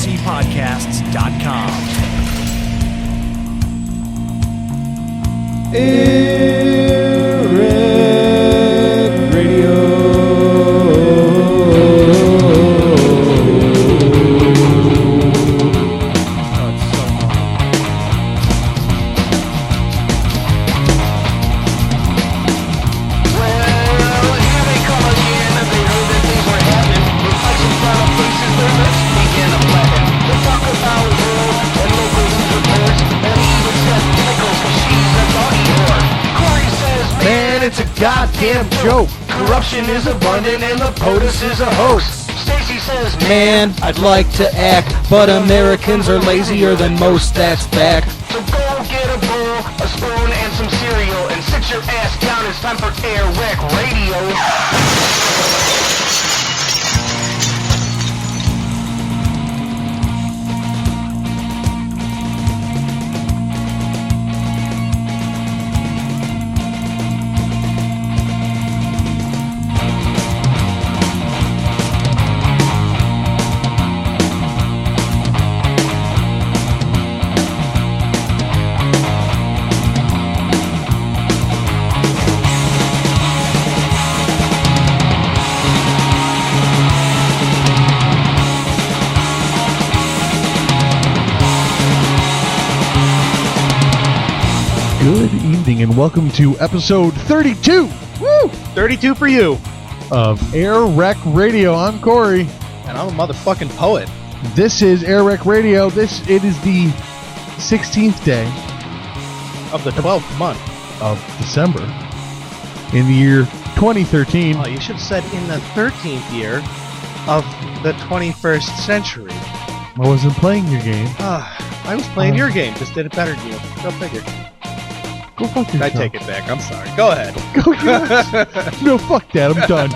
PopSciPodcasts.com. AirWreckRadio. It's a goddamn joke. Corruption is abundant and the POTUS is a host. Stacey says, Man, I'd like to act, but Americans are lazier than most, that's fact. So go get a bowl, a spoon, and some cereal, and sit your ass down. It's time for AirWreck Radio. Good evening and welcome to episode 32. Woo! 32 for you. Of AirWreck Radio. I'm Cory. And I'm a motherfucking poet. This is AirWreck Radio. It is the 16th day Of the 12th month. of December in the year 2013. Oh, you should have said in the 13th year of the 21st century. I wasn't playing your game. I was playing your game, just did it better than you. Go figure. Go fuck yourself. I take it back. I'm sorry. Go ahead. Go No, fuck that. I'm done.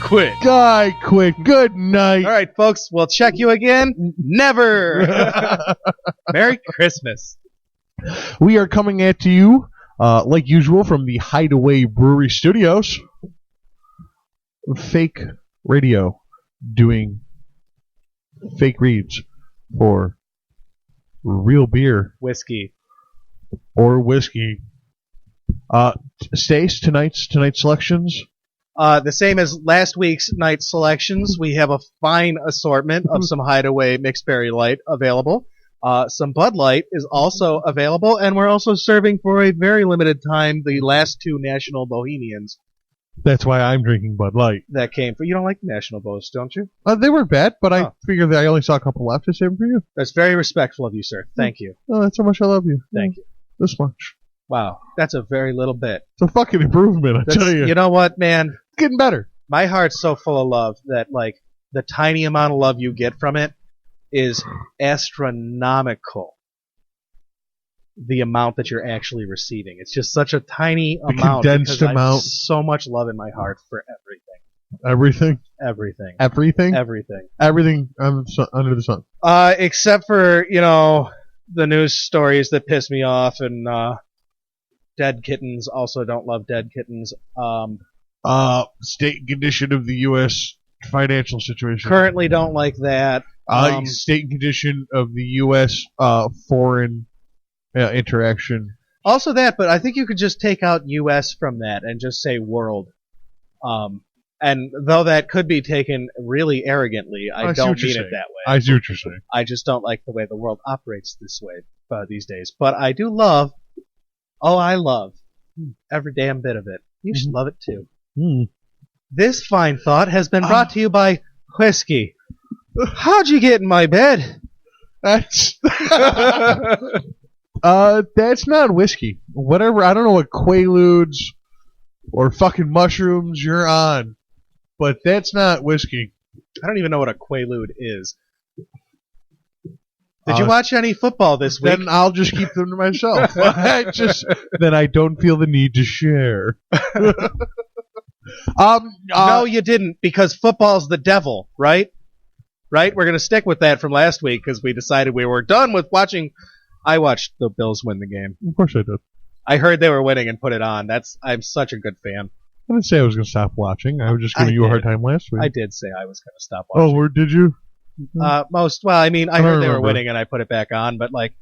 Quit. I quit. Good night. All right, folks. We'll check you again. Never. Merry Christmas. We are coming at you, like usual, from the Hideaway Brewery Studios. Fake radio, doing fake reads for real beer Whiskey. or whiskey. Stace, tonight's selections. The same as last week's night selections. We have a fine assortment of some Hideaway Mixed Berry Light available. Some Bud Light is also available, and we're also serving for a very limited time the last two National Bohemians That's why I'm drinking Bud Light. that came for. You don't like the National Bohs, don't you? They weren't bad, but I Oh. figured that I only saw a couple left to save them for you. That's very respectful of you, sir. Thank you. Oh, that's how much I love you. Thank you. This much. Wow, that's a very little bit. It's a fucking improvement, I tell you. You know what, man? It's getting better. My heart's so full of love that, like, the tiny amount of love you get from it is astronomical. The amount that you're actually receiving. It's just such a tiny amount. Condensed because I have amount. so much love in my heart for everything. Everything? Everything. Everything? Everything. Everything under the sun. Except for, the news stories that piss me off and dead kittens. Also don't love dead kittens. State condition of the U.S. financial situation. Currently don't like that. State condition of the U.S. Foreign interaction. Also that, but I think you could just take out U.S. from that and just say world. And though that could be taken really arrogantly, I don't mean it that way. I see what you're saying. I just don't like the way the world operates this way these days. But I do love, I love every damn bit of it. You should love it too. Mm. This fine thought has been brought to you by whiskey. How'd you get in my bed? That's that's not whiskey. Whatever, I don't know what quaaludes or fucking mushrooms you're on, but that's not whiskey. I don't even know what a quaalude is. Did you watch any football this week? Then I'll just keep them to myself. Then I don't feel the need to share. No, you didn't, because football's the devil, right? Right? We're going to stick with that from last week because we decided we were done with watching. I watched the Bills win the game. Of course I did. I heard they were winning and put it on. I'm such a good fan. I didn't say I was going to stop watching. I was just giving you a hard time last week. I did say I was going to stop watching. Oh, where did you? Well, I mean, I I don't heard they were remember. winning and I put it back on, but like,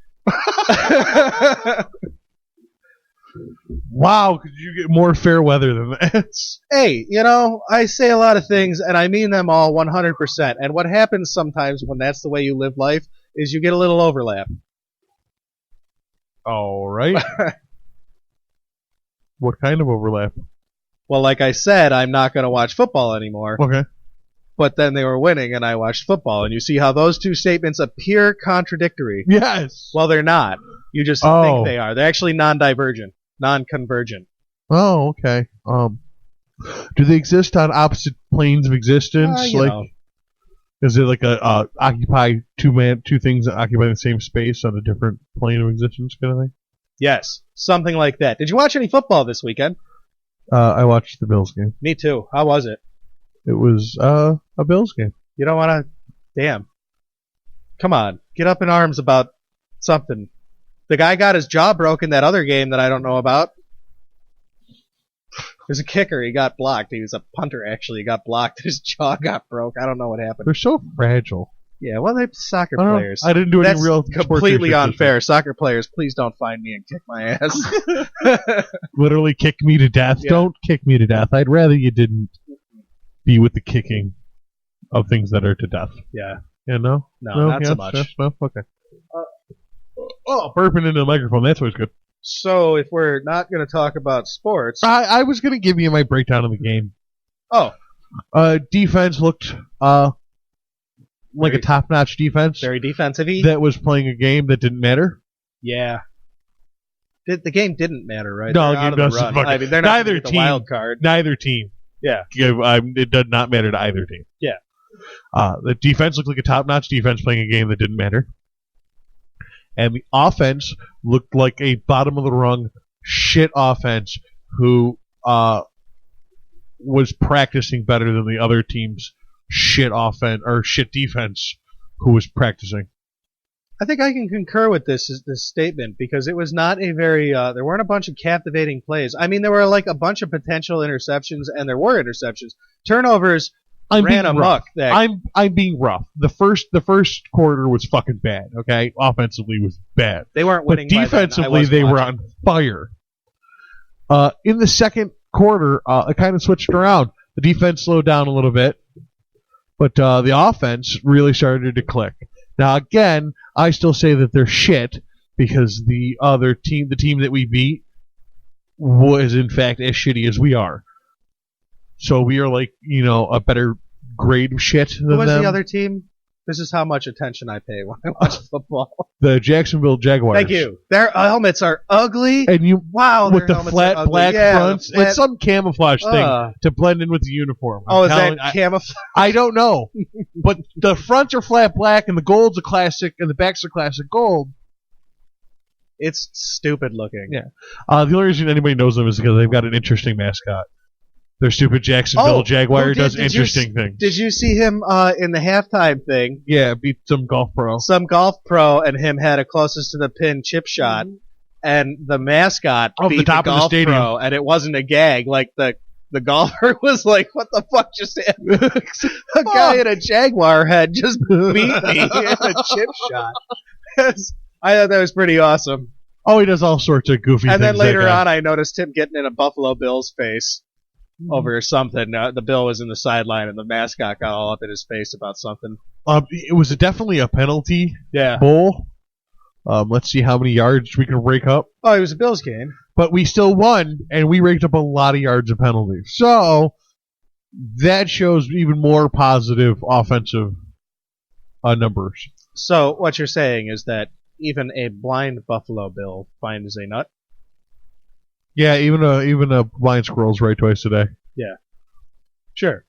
Wow, could you get more fair weather than that? hey, you know, I say a lot of things and I mean them all 100%. And what happens sometimes when that's the way you live life is you get a little overlap. All right. What kind of overlap? Well, like I said, I'm not going to watch football anymore. Okay. But then they were winning and I watched football. And you see how those two statements appear contradictory. Yes. Well, they're not. You just think they are. They're actually non-divergent, non-convergent. Oh, okay. Do they exist on opposite planes of existence? You know. Is it like a occupy two things that occupy the same space on a different plane of existence kind of thing? Yes, something like that. Did you watch any football this weekend? I watched the Bills game. Me too. How was it? It was a Bills game. You don't want to... Damn. Come on. Get up in arms about something. The guy got his jaw broken that other game that I don't know about. There's a kicker. He got blocked. He was a punter, actually. He got blocked. His jaw got broke. I don't know what happened. They're so fragile. Yeah, well, they're soccer I don't know. players. I didn't do any That's real sports completely research. unfair. Soccer players, please don't find me and kick my ass. Literally kick me to death. Yeah. Don't kick me to death. I'd rather you didn't be with the kicking of things that are to death. Yeah. Yeah, no? No, not so much. Yes, no? Okay. Burping into the microphone. That's always good. So, if we're not going to talk about sports... I was going to give you my breakdown of the game. Oh, Defense looked like a top-notch defense very defensive-y. that was playing a game that didn't matter. Yeah. The game didn't matter, right? No, They're the out game of the doesn't run. fucking- I mean, they're not neither gonna get the team. wild card. Neither team. Yeah. It did not matter to either team. Yeah. The defense looked like a top-notch defense playing a game that didn't matter. And the offense looked like a bottom-of-the-rung shit offense who was practicing better than the other team's shit offense or shit defense who was practicing. I think I can concur with this statement because it was not a very there weren't a bunch of captivating plays. I mean, there were like a bunch of potential interceptions, and there were interceptions. Turnovers ran being amok. rough. I'm being rough. The first quarter was fucking bad. Okay, offensively was bad, They weren't but winning. by then. I defensively was they were watching. on fire. In the second quarter, it kind of switched around. The defense slowed down a little bit, but the offense really started to click. Now, again, I still say that they're shit because the other team, the team that we beat, was in fact as shitty as we are. So we are like, a better grade of shit than Who was them. the other team? This is how much attention I pay when I watch football. The Jacksonville Jaguars. Thank you. Their helmets are ugly. And you, Wow, with their the helmets flat are ugly. black Yeah, fronts, the flat- it's some camouflage thing to blend in with the uniform. Oh, is telling- that camouflage? I don't know, but the fronts are flat black, and the gold's a classic, and the backs are classic gold. It's stupid looking. Yeah. The only reason anybody knows them is because they've got an interesting mascot. Their stupid Jacksonville Jaguar does interesting things. Did you see him in the halftime thing? Yeah, beat some golf pro. Some golf pro and him had a closest to the pin chip shot, and the mascot Off beat the top of the golf stadium. pro, and it wasn't a gag. Like the golfer was like, "What the fuck just happened?" A guy in a Jaguar had just beat me in a chip shot. I thought that was pretty awesome. Oh, he does all sorts of goofy things. And then later that guy. on, I noticed him getting in a Buffalo Bills face over something. The Bill was in the sideline, and the mascot got all up in his face about something. It was definitely a penalty Yeah. bowl. Let's see how many yards we can rake up. Oh, it was a Bills game. But we still won, and we raked up a lot of yards of penalties. So that shows even more positive offensive numbers. So what you're saying is that even a blind Buffalo Bill finds a nut? Yeah, even a blind squirrel's right twice a day. Yeah. Sure.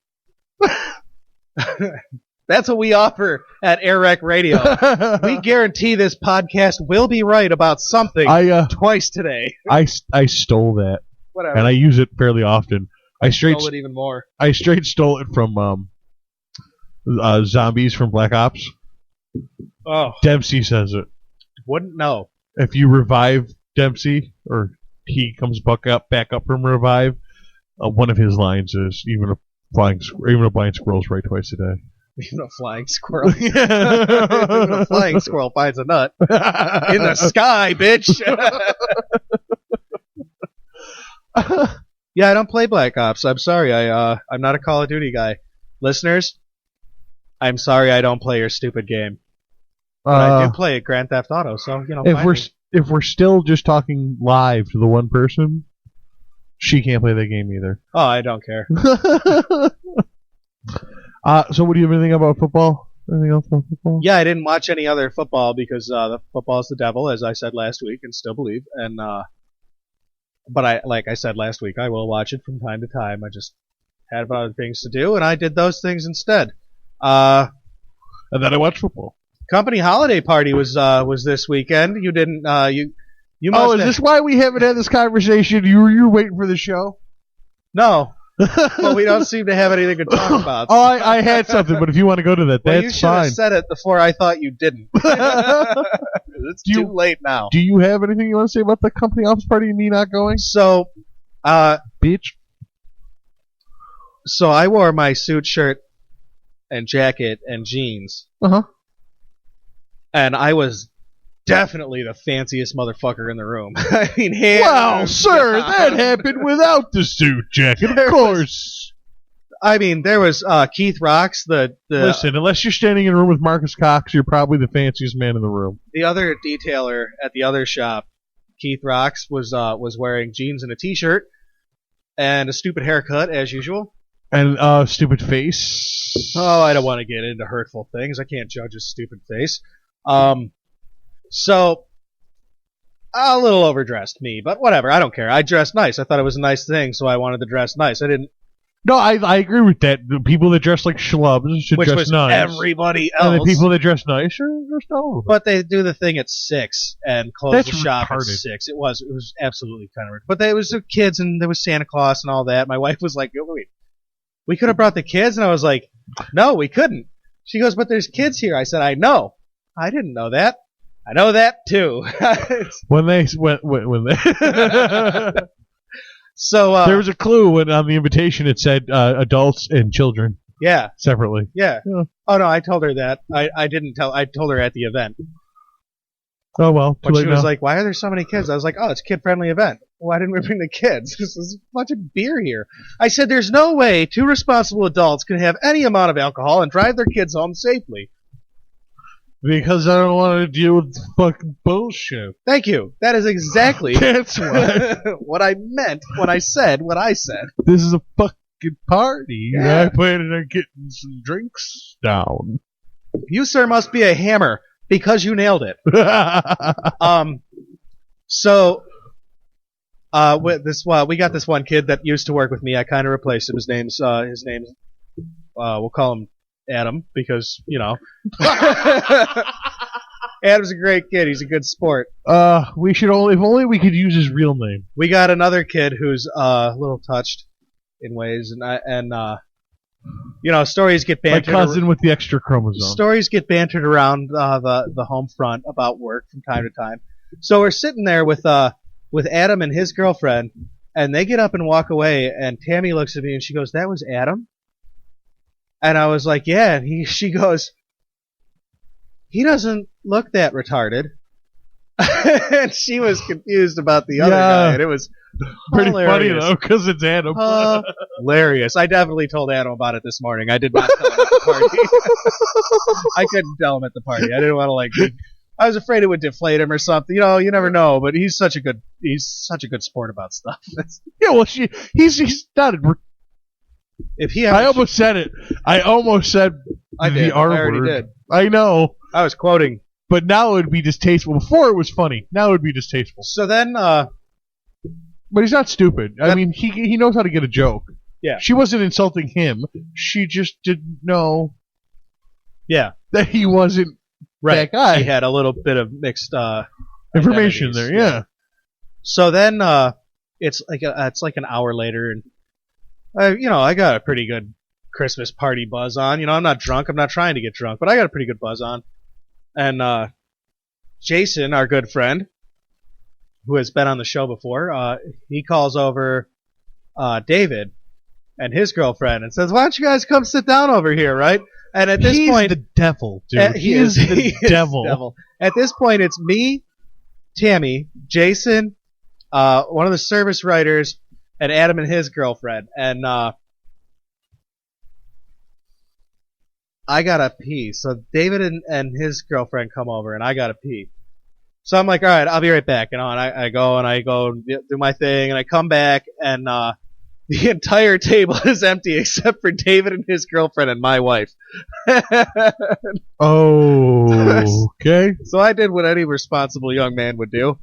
That's what we offer at AirWreck Radio. We guarantee this podcast will be right about something twice today. I stole that, Whatever. and I use it fairly often. I straight Stole it even more. stole it from zombies from Black Ops. Oh, Dempsey says it. wouldn't know. If you revive Dempsey, or he comes back up from revive, one of his lines is even a blind squirrel's right twice a day. Even a flying squirrel. Even a flying squirrel finds a nut. In the sky, bitch! Yeah, I don't play Black Ops. I'm sorry. I'm not a Call of Duty guy. Listeners, I'm sorry I don't play your stupid game. But I do play Grand Theft Auto, so, you know, if we're still just talking live to the one person, she can't play that game either. Oh, I don't care. So what do you have anything about football? Anything else about football? Yeah, I didn't watch any other football because the football is the devil, as I said last week, and still believe. And but like I said last week, I will watch it from time to time. I just had other things to do, and I did those things instead. And then I watched football. Company holiday party was this weekend. You didn't you must is this why we haven't had this conversation? You were waiting for the show? No. Well, we don't seem to have anything to talk about. Oh, I had something, but if you want to go to that, well, that's fine. You should have said it before I thought you didn't. It's too late now. Do you have anything you want to say about the company office party and me not going? So, bitch. So I wore my suit, shirt, and jacket and jeans. Uh-huh. And I was definitely the fanciest motherfucker in the room. I mean, well, sir, that happened without the suit jacket, of course. I mean, there was Keith Rocks, Listen, unless you're standing in a room with Marcus Cox, you're probably the fanciest man in the room. The other detailer at the other shop, Keith Rocks, was wearing jeans and a t-shirt and a stupid haircut, as usual. And stupid face. Oh, I don't want to get into hurtful things. I can't judge a stupid face. So, a little overdressed me, but whatever. I don't care. I dressed nice. I thought it was a nice thing, so I wanted to dress nice. I didn't. No, I agree with that. The people that dress like schlubs should dress nice. Everybody else. And the people that dress nice are dressed all. But they do the thing at 6 and close the shop retarded. at 6. It was absolutely kind of weird. But there was the kids and there was Santa Claus and all that. My wife was like, wait, we could have brought the kids? And I was like, no, we couldn't. She goes, but there's kids here. I said, I know. I didn't know that. I know that too. when they So there was a clue when on the invitation it said adults and children. Yeah. Separately. Yeah. Oh no, I told her that. I didn't tell. I told her at the event. Oh well. But she was like, "Why are there so many kids?" I was like, "Oh, it's a kid-friendly event. Why didn't we bring the kids? There's a bunch of beer here." I said, "There's no way 2 responsible adults can have any amount of alcohol and drive their kids home safely." Because I don't want to deal with fucking bullshit. Thank you. That is exactly That's why. what I meant when I said what I said. This is a fucking party. Yeah. I plan on getting some drinks down. You, sir, must be a hammer because you nailed it. So, with this, we got this one kid that used to work with me. I kind of replaced him. His name's, we'll call him Adam because, you know. Adam's a great kid. He's a good sport. If only we could use his real name. We got another kid who's a little touched in ways, and you know, stories get bantered. My cousin with the extra chromosome. Stories get bantered around the home front about work from time to time. So we're sitting there with Adam and his girlfriend, and they get up and walk away, and Tammy looks at me and she goes, "That was Adam?" And I was like, "Yeah." And she goes, "He doesn't look that retarded." And she was confused about the other guy, and it was pretty hilarious. funny though, because it's Adam. Hilarious. I definitely told Adam about it this morning. I did not tell him at the party. I couldn't tell him at the party. I didn't want to I was afraid it would deflate him or something. You know, you never know. But he's such a good sport about stuff. Yeah, well, he's not. If he, I almost said it. I almost said the R word. I already did. I know. I was quoting. But now it would be distasteful. Before it was funny. Now it would be distasteful. So then, but he's not stupid. I mean, he knows how to get a joke. Yeah. She wasn't insulting him. She just didn't know. Yeah. That he wasn't that guy. He had a little bit of mixed information there. Yeah. So then, it's like an hour later, and I got a pretty good Christmas party buzz on. You know, I'm not drunk. I'm not trying to get drunk, but I got a pretty good buzz on. And Jason, our good friend, who has been on the show before, he calls over David and his girlfriend and says, "Why don't you guys come sit down over here, right?" And at this He's point, the devil, dude. He is the devil. At this point, it's me, Tammy, Jason, one of the service writers, and Adam and his girlfriend. And I gotta pee. So David and his girlfriend come over, and I gotta pee. So I'm like, all right, I'll be right back. And I go do my thing, and I come back, and the entire table is empty except for David and his girlfriend and my wife. Oh, okay. So I did what any responsible young man would do.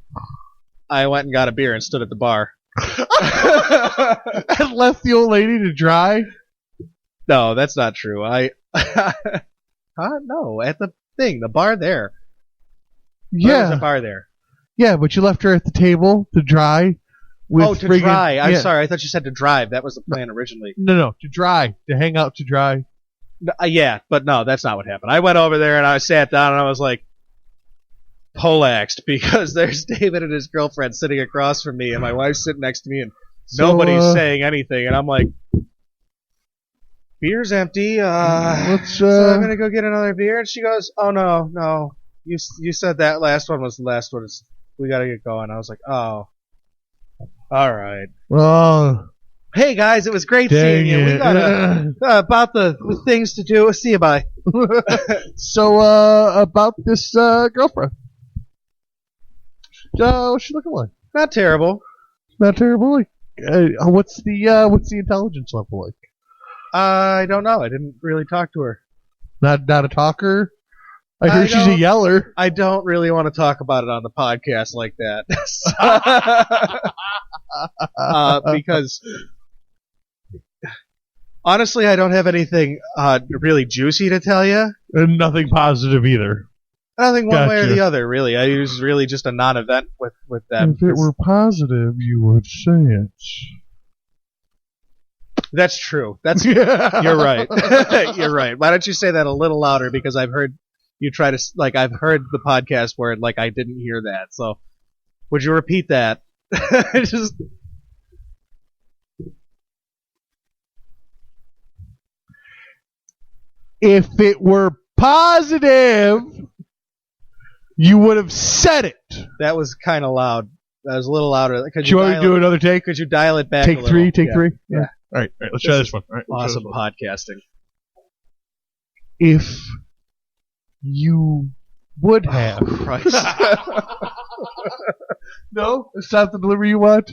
I went and got a beer and stood at the bar. And left the old lady to dry? No, that's not true. No, at the thing, the bar there. There's a bar there. Yeah, but you left her at the table to dry. To dry. I'm sorry. I thought you said to drive. That was the plan originally. No, to dry. To hang out to dry. Yeah, but no, that's not what happened. I went over there and I sat down and I was like, poleaxed, because there's David and his girlfriend sitting across from me and my wife's sitting next to me and nobody's saying anything. And I'm like, beer's empty. So I'm going to go get another beer. And she goes, oh, no. You said that last one was the last one. We got to get going. I was like, oh. All right. Well, hey guys, it was great seeing you. We got about the things to do. See you. Bye. So about this girlfriend. What's she looking like? Not terrible. Not terrible. Like, what's the intelligence level like? I don't know. I didn't really talk to her. Not a talker. I heard she's a yeller. I don't really want to talk about it on the podcast like that. Because honestly, I don't have anything really juicy to tell you. And nothing positive either. Nothing one way or the other, really. I was really just a non-event with them. If it were positive, you would say it. That's true. You're right. You're right. Why don't you say that a little louder? Because I've heard you try to, I've heard the podcast where, I didn't hear that. So, would you repeat that? Just. If it were positive, you would have said it. That was kind of loud. That was a little louder. Do you want me to do another take? Could you dial it back? Take three. Yeah. All right. Let's try this one. All right, awesome podcasting. If you would have. Oh, Christ. No? It's not the delivery you want?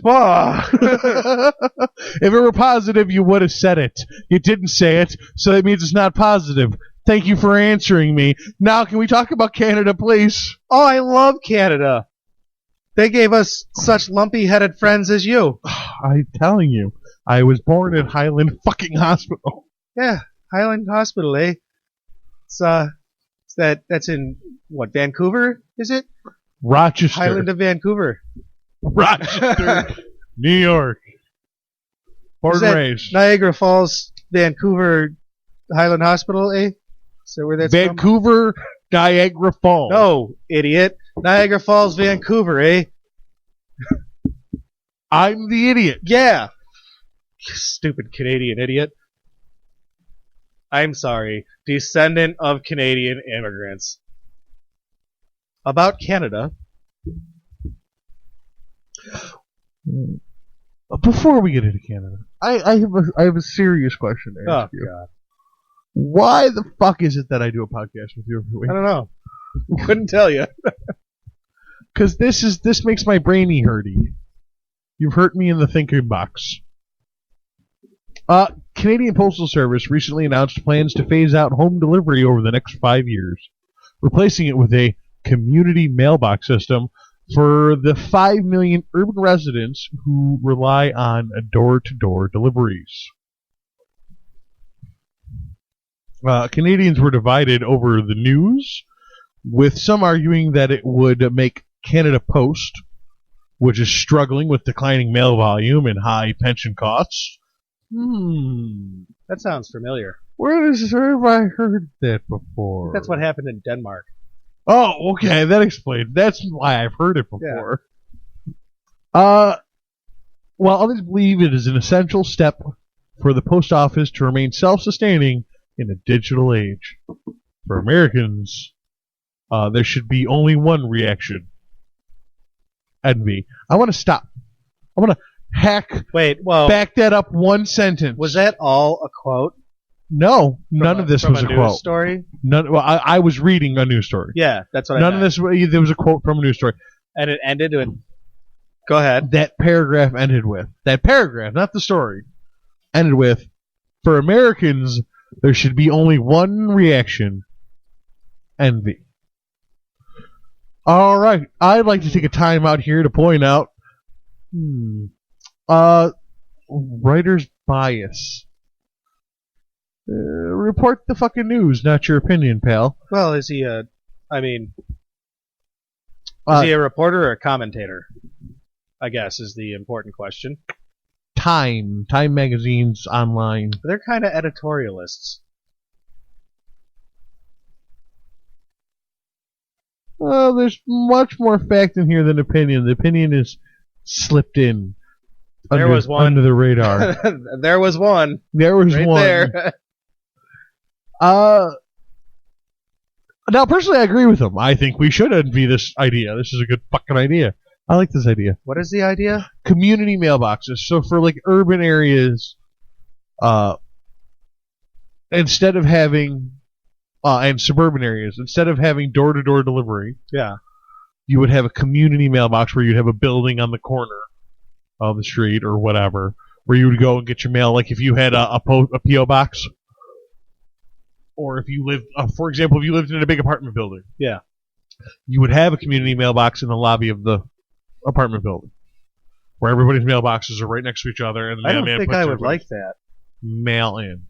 If it were positive, you would have said it. You didn't say it, so that means it's not positive. Thank you for answering me. Now, can we talk about Canada, please? Oh, I love Canada. They gave us such lumpy-headed friends as you. I'm telling you. I was born in Highland fucking Hospital. Yeah, Highland Hospital, eh? That's in, what, Vancouver, is it? Rochester. Highland of Vancouver. Rochester, New York. Born and raised. Niagara Falls, Vancouver, Highland Hospital, eh? So where that's Vancouver, from? Niagara Falls. No, idiot. Niagara Falls, Vancouver, eh? I'm the idiot. Yeah. Stupid Canadian idiot. I'm sorry. Descendant of Canadian immigrants. About Canada. Before we get into Canada, I have a serious question to ask you. God. Why the fuck is it that I do a podcast with you every week? I don't know. Couldn't tell you. Because this makes my brainy hurty. You've hurt me in the thinking box. Canadian Postal Service recently announced plans to phase out home delivery over the next 5 years, replacing it with a community mailbox system for the 5 million urban residents who rely on door-to-door deliveries. Canadians were divided over the news, with some arguing that it would make Canada Post, which is struggling with declining mail volume and high pension costs. That sounds familiar. Where have I heard that before? That's what happened in Denmark. Oh, okay, that explains. That's why I've heard it before. Yeah. While others believe it is an essential step for the post office to remain self-sustaining, in a digital age. For Americans, there should be only one reaction. Envy. I want to stop. I want to back that up one sentence. Was that all a quote? No, none of this was a quote. Story? None. Well, I was reading a news story. Yeah, that's what None I of meant. this. There was a quote from a news story. And it ended with. Go ahead. That paragraph ended with. That paragraph, not the story, ended with, for Americans, there should be only one reaction. Envy. All right. I'd like to take a time out here to point out writer's bias. Report the fucking news, not your opinion, pal. Well, is he a reporter or a commentator? I guess is the important question. Time magazine's online. They're kind of editorialists. There's much more fact in here than opinion. The opinion is slipped in. There was one under the radar. There was one. There was right one. There. Now, personally, I agree with him. I think we should envy this idea. This is a good fucking idea. I like this idea. What is the idea? Community mailboxes. So for like urban areas, instead of having and suburban areas, instead of having door-to-door delivery, you would have a community mailbox where you'd have a building on the corner of the street or whatever, where you would go and get your mail. Like if you had a P.O. box, or if you lived, for example, if you lived in a big apartment building, you would have a community mailbox in the lobby of the apartment building, where everybody's mailboxes are right next to each other, and the I don't mailman think puts I would everybody's like that. mail in.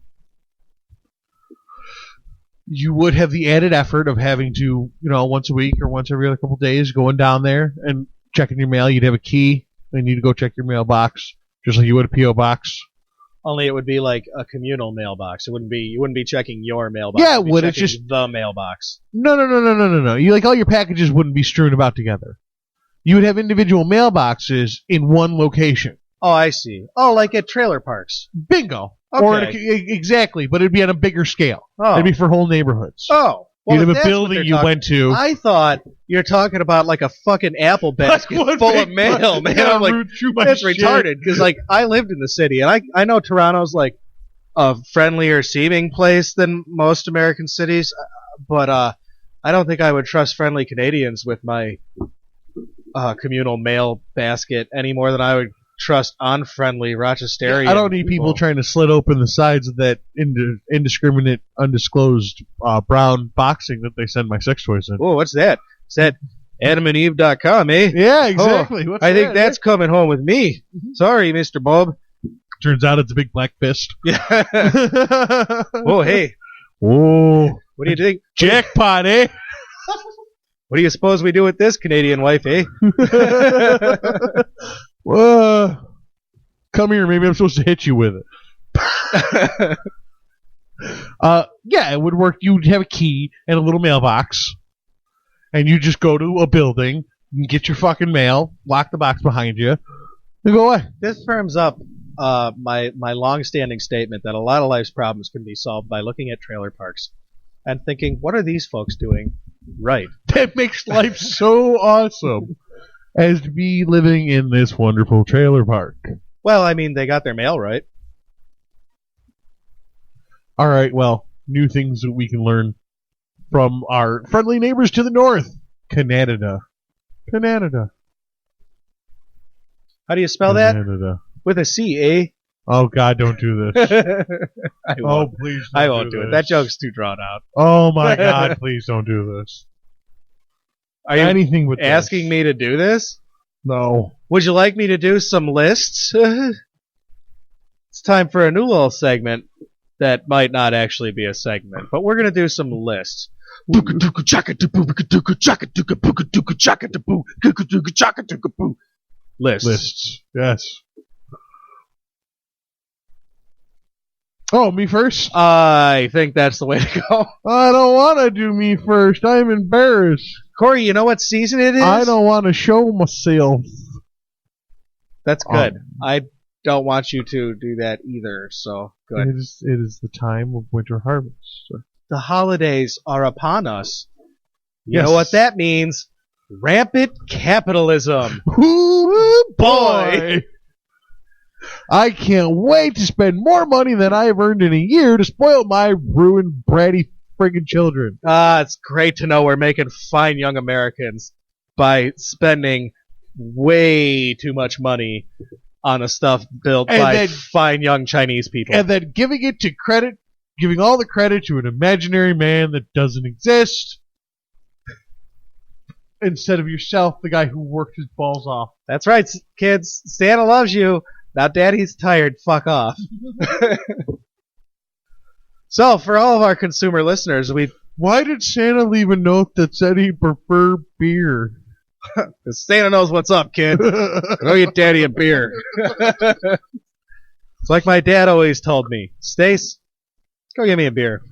You would have the added effort of having to, once a week or once every other couple of days, going down there and checking your mail. You'd have a key, and you'd go check your mailbox, just like you would a P.O. box. Only it would be like a communal mailbox. You wouldn't be checking your mailbox. Yeah, it would. It's just the mailbox. No. You all your packages wouldn't be strewn about together. You would have individual mailboxes in one location. Oh, I see. Oh, like at trailer parks. Bingo. Okay. Or exactly, but it'd be on a bigger scale. Oh. It'd be for whole neighborhoods. Oh. Well, you'd have a building you went to. I thought you're talking about like a fucking apple basket full of mail, man. I'm like, that's retarded. Because like I lived in the city, and I know Toronto's like a friendlier seeming place than most American cities, but I don't think I would trust friendly Canadians with my communal mail basket any more than I would trust unfriendly Rochesterian. I don't need people trying to slit open the sides of that indiscriminate, undisclosed brown boxing that they send my sex toys in. Oh, what's that? Is that AdamandEve.com, eh? Yeah, exactly. Oh, I think that's coming home with me. Sorry, Mr. Bob. Turns out it's a big black fist. Yeah. Oh, hey. Oh. What do you think? Jackpot, eh? What do you suppose we do with this Canadian wife, eh? Come here, maybe I'm supposed to hit you with it. Yeah, it would work. You'd have a key and a little mailbox, and you just go to a building, you get your fucking mail, lock the box behind you, and go away. This firms up my long-standing statement that a lot of life's problems can be solved by looking at trailer parks and thinking, what are these folks doing right? That makes life so awesome. As to be living in this wonderful trailer park. Well, I mean, they got their mail right. All right, well, new things that we can learn from our friendly neighbors to the north. Canada. How do you spell that? With a C, eh? Oh, God, don't do this. Oh, please I won't do it. That joke's too drawn out. Oh, my God, please don't do this. Are you anything with asking me to do this? No. Would you like me to do some lists? It's time for a new little segment that might not actually be a segment, but we're going to do some lists. Lists. Yes. Oh, me first? I think that's the way to go. I don't want to do me first. I'm embarrassed. Cory, you know what season it is? I don't want to show myself. That's good. I don't want you to do that either, so good. It is the time of winter harvest. So. The holidays are upon us. You Yes. know what that means? Rampant capitalism. Ooh, boy! I can't wait to spend more money than I've earned in a year to spoil my ruined, bratty friggin' children. It's great to know we're making fine young Americans by spending way too much money on a stuff built And by then- fine young Chinese people. And then giving all the credit to an imaginary man that doesn't exist, instead of yourself, the guy who worked his balls off. That's right, kids. Santa loves you. Now Daddy's tired. Fuck off. So, for all of our consumer listeners, Why did Santa leave a note that said he preferred beer? Santa knows what's up, kid. Go get Daddy a beer. It's like my dad always told me. Stace, go get me a beer.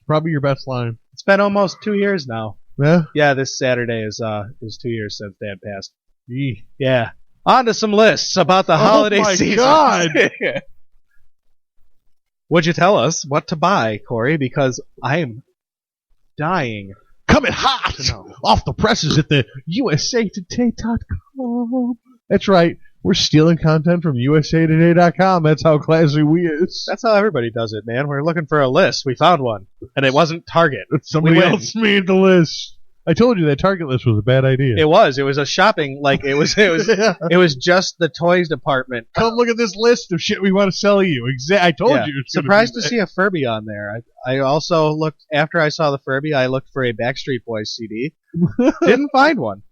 Probably your best line. It's been almost 2 years now. Yeah? Yeah, this Saturday is 2 years since Dad passed. Eeh. Yeah. On to some lists about the holiday my season. God. Would you tell us what to buy, Cory? Because I'm dying. Coming hot off the presses at the usatoday.com. That's right. We're stealing content from usatoday.com. That's how classy we is. That's how everybody does it, man. We're looking for a list. We found one. And it wasn't Target. Somebody We win. else made the list. I told you that Target list was a bad idea. It was a shopping, it was just the toys department. Come look at this list of shit we want to sell you. I told Yeah. you. It's gonna Surprised be to see a Furby on there. I also looked, after I saw the Furby, I looked for a Backstreet Boys CD. Didn't find one.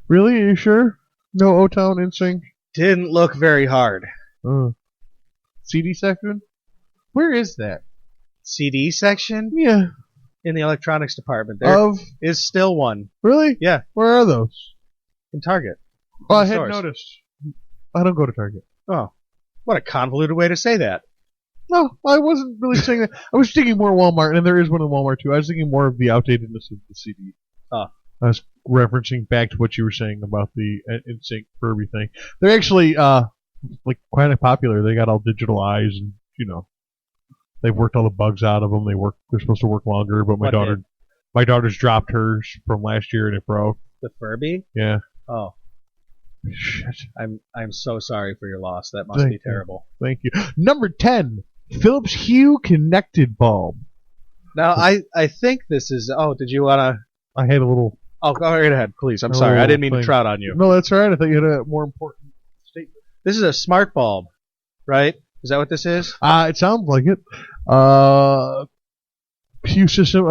Really? Are you sure? No O-Town NSYNC? Didn't look very hard. CD section? Where is that? CD section Yeah. in the electronics department. There is still one Really? Yeah. Where are those? in Target. Oh, I In hadn't stores. noticed. I don't go to Target. Oh, what a convoluted way to say that. No, I wasn't really saying that. I was thinking more Walmart, and there is one in Walmart too. I was thinking more of the outdatedness of the CD. Oh. I was referencing back to what you were saying about the NSYNC Furby thing. They're actually quite popular. They got all digital eyes, and they've worked all the bugs out of them. They're supposed to work longer, but my daughter's dropped hers from last year and it broke. The Furby? Yeah. Oh, Shit. I'm so sorry for your loss. That must be terrible. Thank you. Number 10, Philips Hue connected bulb. Now, I think this is. Oh, did you want to? I had a little. Oh, go right ahead, please. I'm sorry. I didn't mean to trot on you. No, that's all right. I thought you had a more important statement. This is a smart bulb, right? Is that what this is? It sounds like it. Hue system.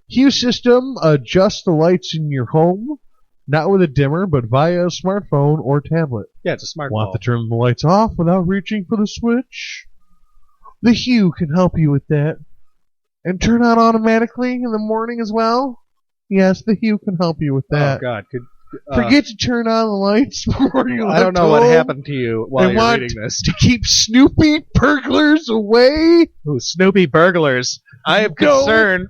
Hue system adjusts the lights in your home, not with a dimmer, but via a smartphone or tablet. Yeah, it's a smart Want bulb. to turn the lights off without reaching for the switch? The Hue can help you with that. And turn on automatically in the morning as well? Yes, the Hue can help you with that. Oh God! Forget to turn on the lights before you I don't know what happened to you while They you're want reading this. to keep Snoopy burglars away? Ooh, Snoopy burglars. I am No. concerned.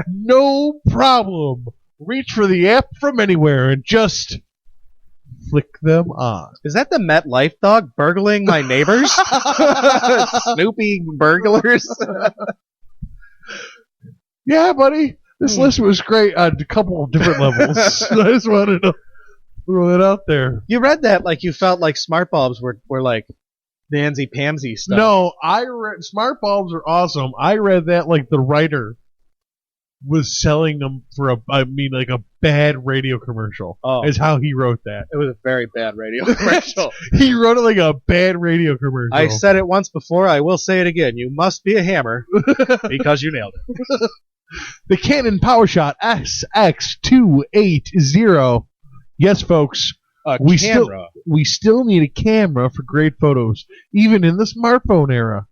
No problem. Reach for the app from anywhere and just flick them on. Is that the MetLife dog burgling my neighbors? Snoopy burglars. Yeah, buddy. This list was great on a couple of different levels. I just wanted to throw it out there. You read that like you felt like smart bulbs were like Nancy-Pamsy stuff. No, I read smart bulbs are awesome. I read that like the writer was selling them for a bad radio commercial. Oh. Is how he wrote that. It was a very bad radio commercial. He wrote it like a bad radio commercial. I said it once before. I will say it again. You must be a hammer because you nailed it. The Canon PowerShot SX280. Yes, folks. We still need a camera for great photos, even in the smartphone era.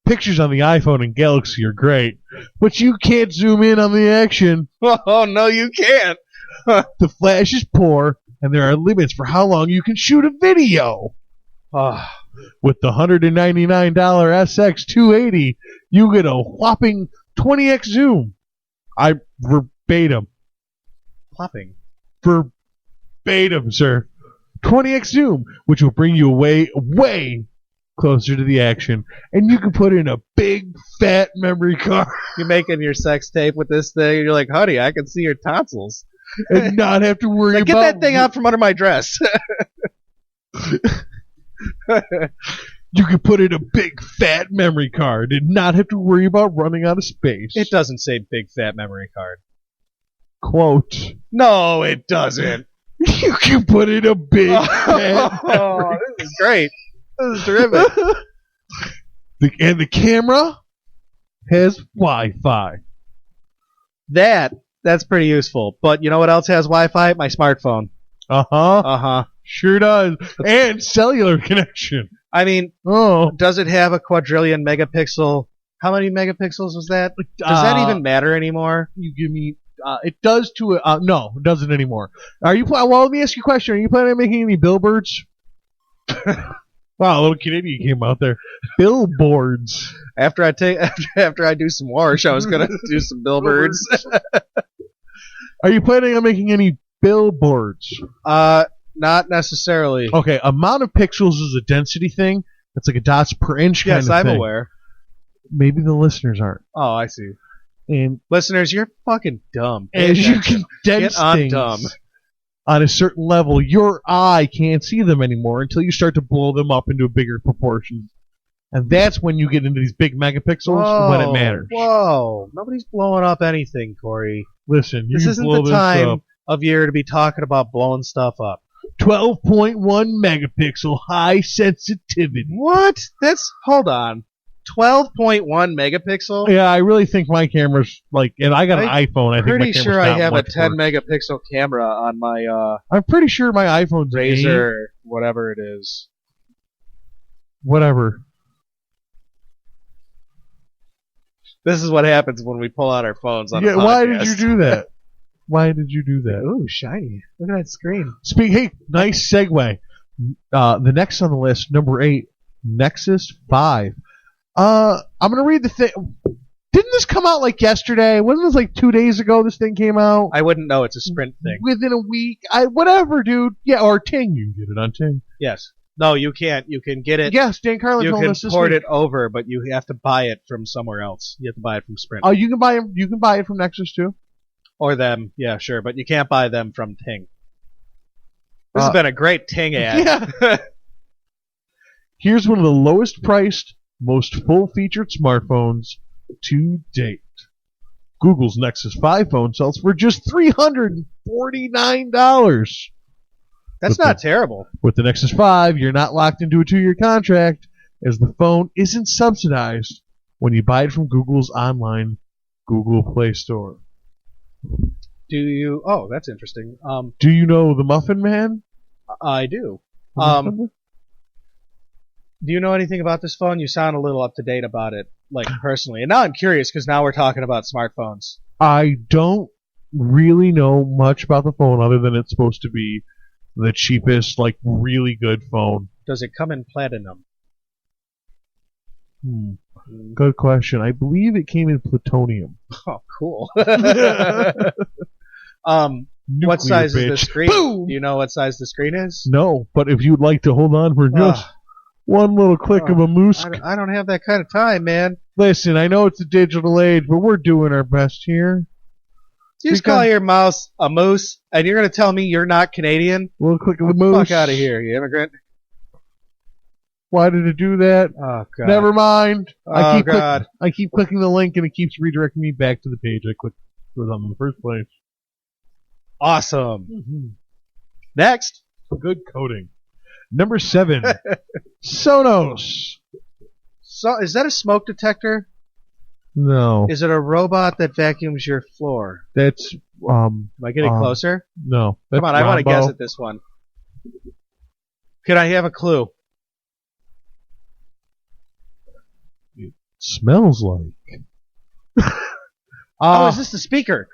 Pictures on the iPhone and Galaxy are great, but you can't zoom in on the action. Oh, no, you can't. The flash is poor, and there are limits for how long you can shoot a video. With the $199 SX280, you get a whopping 20x zoom. I verbatim. Plopping. Verbatim, sir. 20x zoom, which will bring you way closer to the action. And you can put in a big, fat memory card. You're making your sex tape with this thing, and you're like, honey, I can see your tonsils. And not have to worry Like, about... get that thing out from under my dress. You can put in a big, fat memory card and not have to worry about running out of space. It doesn't say big fat memory card. Quote. No, it doesn't. You can put in a big, fat memory. This is great. This is terrific. And the camera has Wi-Fi. That's pretty useful. But you know what else has Wi-Fi? My smartphone. Uh-huh. Sure does. And cellular connection. I mean, does it have a quadrillion megapixel? How many megapixels was that? Does that even matter anymore? You give me... it does to... no, it doesn't anymore. Well, let me ask you a question. Are you planning on making any billboards? Wow, a little Canadian came out there. Billboards. After I do some wash, I was going to do some billboards. Are you planning on making any billboards? Not necessarily. Okay, amount of pixels is a density thing. It's like a dots per inch kind of thing. Yes, I'm aware. Maybe the listeners aren't. Oh, I see. And listeners, you're fucking dumb. As you condense things dumb. On a certain level, your eye can't see them anymore until you start to blow them up into bigger proportions. And that's when you get into these big megapixels when it matters. Whoa. Nobody's blowing up anything, Corey. Listen, this isn't the time of year to be talking about blowing stuff up. 12.1 megapixel high sensitivity. What? Hold on. 12.1 megapixel? Yeah, I really think my camera's and I got an iPhone. I'm pretty sure I have a 10 megapixel camera on my I'm pretty sure my iPhone's Razr, whatever it is. Whatever. This is what happens when we pull out our phones on a podcast. Why did you do that? Why did you do that? Ooh, shiny. Look at that screen. Hey, nice segue. The next on the list, number 8, Nexus 5. I'm going to read the thing. Didn't this come out yesterday? Wasn't this 2 days ago this thing came out? I wouldn't know. It's a Sprint thing. Within a week. Whatever, dude. Yeah, or Ting. You can get it on Ting. Yes. No, you can't. You can get it. Yes, Dan Carlin told us this You can port week. it over, but you have to buy it from somewhere else. You have to buy it from Sprint. Oh, you can buy it from Nexus too? Or them. Yeah, sure. But you can't buy them from Ting. This has been a great Ting ad. Yeah. Here's one of the lowest priced, most full-featured smartphones to date. Google's Nexus 5 phone sells for just $349. That's not terrible. With the Nexus 5, you're not locked into a 2-year contract, as the phone isn't subsidized when you buy it from Google's online Google Play Store. Do you... Oh, that's interesting. Do you know the Muffin Man? I do. Do you know anything about this phone? You sound a little up to date about it, personally. And now I'm curious because now we're talking about smartphones. I don't really know much about the phone other than it's supposed to be the cheapest, really good phone. Does it come in platinum? Good question. I believe it came in plutonium. Oh, cool. What size is the screen? Boom! Do you know what size the screen is? No, but if you'd like to hold on for just one little click of a moose. I don't have that kind of time, man. Listen, I know it's a digital age, but we're doing our best here. You just call your mouse a moose, and you're going to tell me you're not Canadian? Little click of the moose. Fuck out of here, you immigrant. Why did it do that? Oh, God. Never mind. Oh, God. I keep clicking the link, and it keeps redirecting me back to the page I clicked on in the first place. Awesome. Mm-hmm. Next. Good coding. Number 7. Sonos. So, is that a smoke detector? No. Is it a robot that vacuums your floor? That's, Am I getting closer? No. Come on, I want to guess at this one. Could I have a clue? It smells like. Is this the speaker?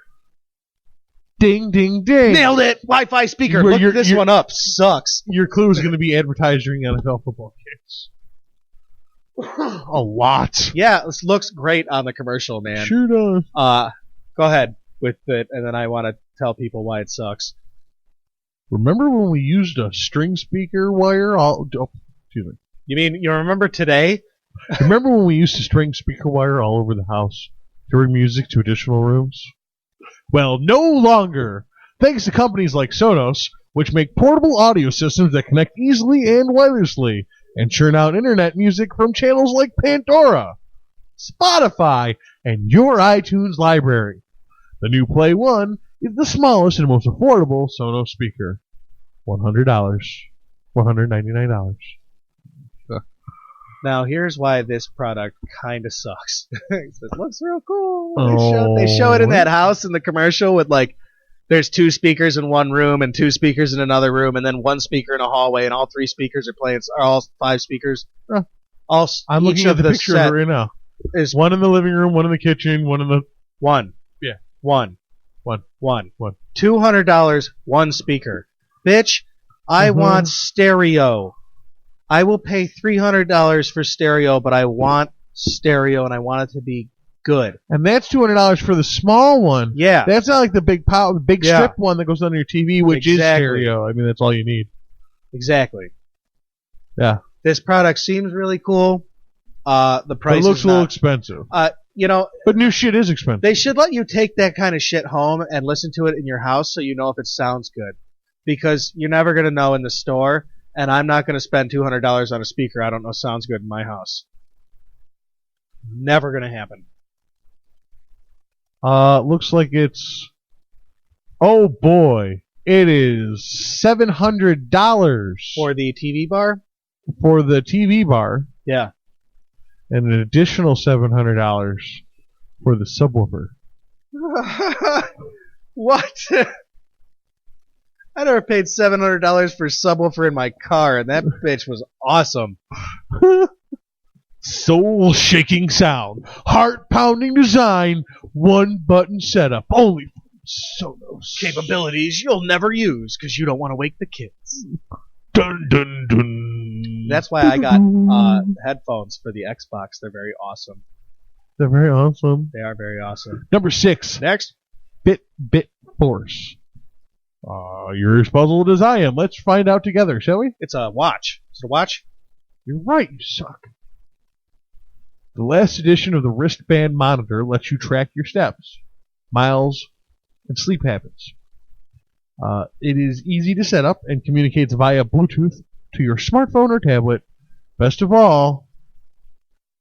Ding, ding, ding. Nailed it! Wi-Fi speaker. Well, Look this one up. Sucks. Your clue is going to be advertised during NFL football games. A lot. Yeah, this looks great on the commercial, man. Sure does. Go ahead with it, and then I want to tell people why it sucks. Remember when we used a string speaker wire? Excuse me. You mean you remember today? Remember when we used to string speaker wire all over the house to bring music to additional rooms? Well, no longer. Thanks to companies like Sonos, which make portable audio systems that connect easily and wirelessly and churn out internet music from channels like Pandora, Spotify, and your iTunes library. The new Play 1 is the smallest and most affordable Sonos speaker. $100. $199. Now, here's why this product kind of sucks. It looks real cool. Oh. They show it in that house in the commercial with, like, there's 2 speakers in one room and 2 speakers in another room and then 1 speaker in a hallway and all 3 speakers are playing, or all 5 speakers. I'm looking at the picture of it right now. Is one in the living room, one in the kitchen, one in the... One. Yeah. One. One. $200, 1 speaker. Bitch, I want stereo. I will pay $300 for stereo, but I want stereo and I want it to be good. And that's $200 for the small one. Yeah. That's not like the big strip one that goes under your TV, which is stereo. I mean, that's all you need. Exactly. Yeah. This product seems really cool. The price it looks is a little not, expensive. But new shit is expensive. They should let you take that kind of shit home and listen to it in your house so you know if it sounds good. Because you're never going to know in the store, and I'm not going to spend $200 on a speaker I don't know sounds good in my house. Never going to happen. Looks like it's... Oh, boy. It is $700. For the TV bar? For the TV bar. Yeah. And an additional $700 for the subwoofer. What? I never paid $700 for a subwoofer in my car, and that bitch was awesome. Soul-shaking sound, heart-pounding design, one-button setup, only from Sonos. Capabilities you'll never use because you don't want to wake the kids. Dun dun dun. That's why I got headphones for the Xbox. They're very awesome. They're very awesome. They are very awesome. Number 6. Next. Bit Force. You're as puzzled as I am. Let's find out together, shall we? It's a watch. Is it a watch? You're right, you suck. The last edition of the wristband monitor lets you track your steps, miles, and sleep habits. It is easy to set up and communicates via Bluetooth to your smartphone or tablet. Best of all,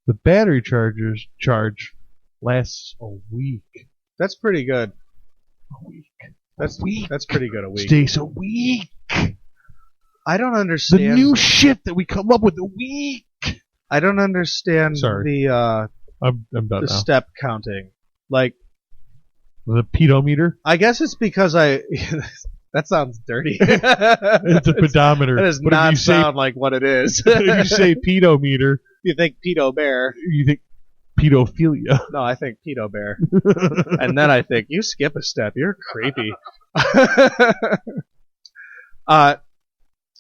the battery charge lasts a week. That's pretty good. A week. That's pretty good. A week. Stays a week. I don't understand the new shit that we come up with. A week. I don't understand I'm done now. step counting. Like the pedometer. I guess it's because that sounds dirty. It's a pedometer. That does not sound like what it is. If you say pedometer, you think pedo bear. You think pedophilia. No, I think pedo bear. And then I think, you skip a step. You're creepy.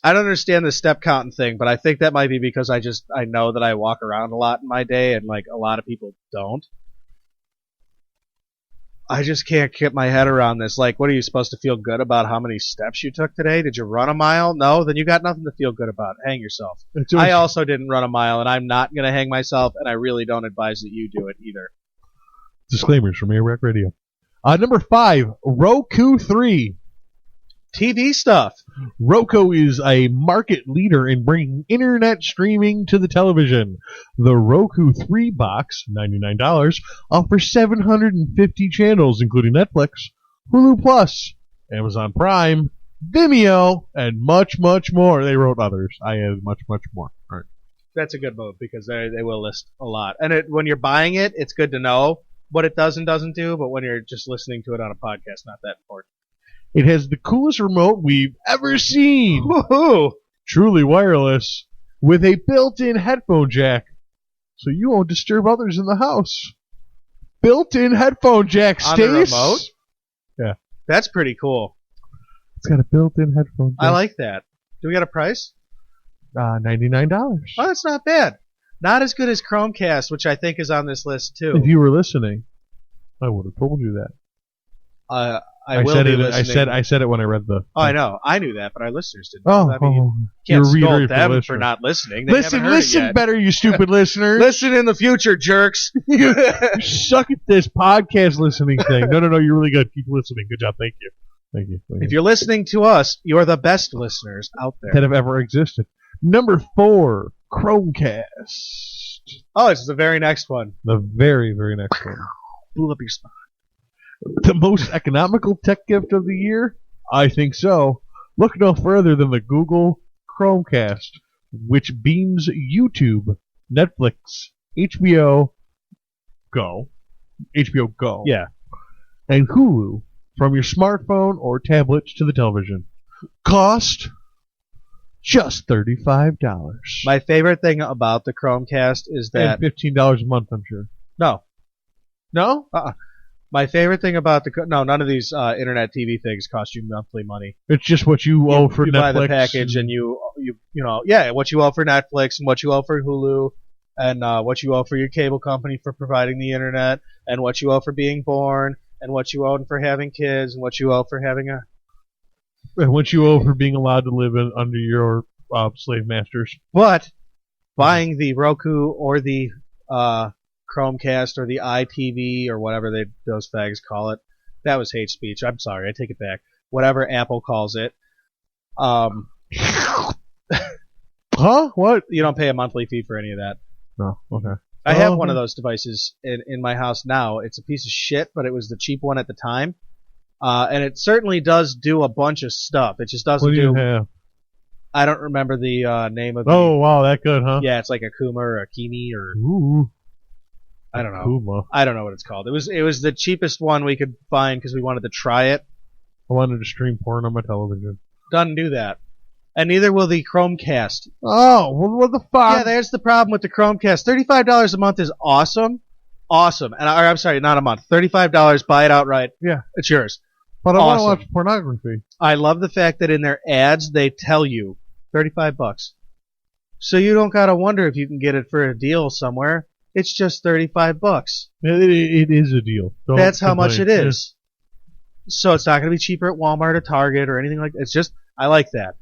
I don't understand the step counting thing, but I think that might be because I know that I walk around a lot in my day, and like a lot of people don't. I just can't get my head around this. Like, what are you supposed to feel good about how many steps you took today? Did you run a mile? No? Then you got nothing to feel good about. Hang yourself. I also didn't run a mile, and I'm not going to hang myself, and I really don't advise that you do it either. Disclaimers from AirWreckRadio. Number 5, Roku 3. TV stuff. Roku is a market leader in bringing internet streaming to the television. The Roku 3 box, $99, offers 750 channels, including Netflix, Hulu Plus, Amazon Prime, Vimeo, and much, much more. They wrote others. I added much, much more. All right. That's a good move because they will list a lot. And when you're buying it, it's good to know what it does and doesn't do, but when you're just listening to it on a podcast, not that important. It has the coolest remote we've ever seen. Woohoo! Truly wireless, with a built-in headphone jack, so you won't disturb others in the house. Built-in headphone jack, Stace. On the remote? Yeah. That's pretty cool. It's got a built-in headphone jack. I like that. Do we got a price? $99. Oh, that's not bad. Not as good as Chromecast, which I think is on this list too. If you were listening, I would have told you that. I will be listening. I said it when I read the. Oh, I know. I knew that, but our listeners didn't. Oh, I mean, you're can't scold reiterating them for for not listening. They haven't heard it listen yet. better, you stupid listeners. Listen in the future, jerks. You suck at this podcast listening thing. No, you're really good. Keep listening. Good job. Thank you. If you're listening to us, you're the best listeners out there that have ever existed. Number 4, Chromecast. Oh, it's the very next one. The very, very next one. Blew up your spine. The most economical tech gift of the year? I think so. Look no further than the Google Chromecast, which beams YouTube, Netflix, HBO Go, Yeah. and Hulu from your smartphone or tablet to the television. Cost just $35. My favorite thing about the Chromecast is that... And $15 a month, I'm sure. No. No? My favorite thing about none of these internet TV things cost you monthly money. It's just what you owe for you Netflix. You buy the package and you know, what you owe for Netflix and what you owe for Hulu and what you owe for your cable company for providing the internet and what you owe for being born and what you owe for having kids and what you owe for having and what you owe for being allowed to live under your slave masters. But buying the Roku or the Chromecast or the iTV or whatever those fags call it. That was hate speech. I'm sorry. I take it back. Whatever Apple calls it. Huh? What? You don't pay a monthly fee for any of that. No. Okay. I have one of those devices in my house now. It's a piece of shit, but it was the cheap one at the time. And it certainly does do a bunch of stuff. It just doesn't What do you have? I don't remember the name of Oh, wow. That good, huh? Yeah, it's like a Kuma or a Kimi or... Ooh. I don't know. Kuma. I don't know what it's called. It was the cheapest one we could find because we wanted to try it. I wanted to stream porn on my television. Doesn't do that. And neither will the Chromecast. Oh, well, what the fuck? Yeah, there's the problem with the Chromecast. $35 a month is awesome. Awesome. And I'm sorry, not a month. $35, buy it outright. Yeah. It's yours. But I awesome. want to watch pornography. I love the fact that in their ads they tell you $35. So you don't gotta wonder if you can get it for a deal somewhere. It's just $35. It is a deal. That's how much it is. So it's not going to be cheaper at Walmart or Target or anything like that. It's just, I like that.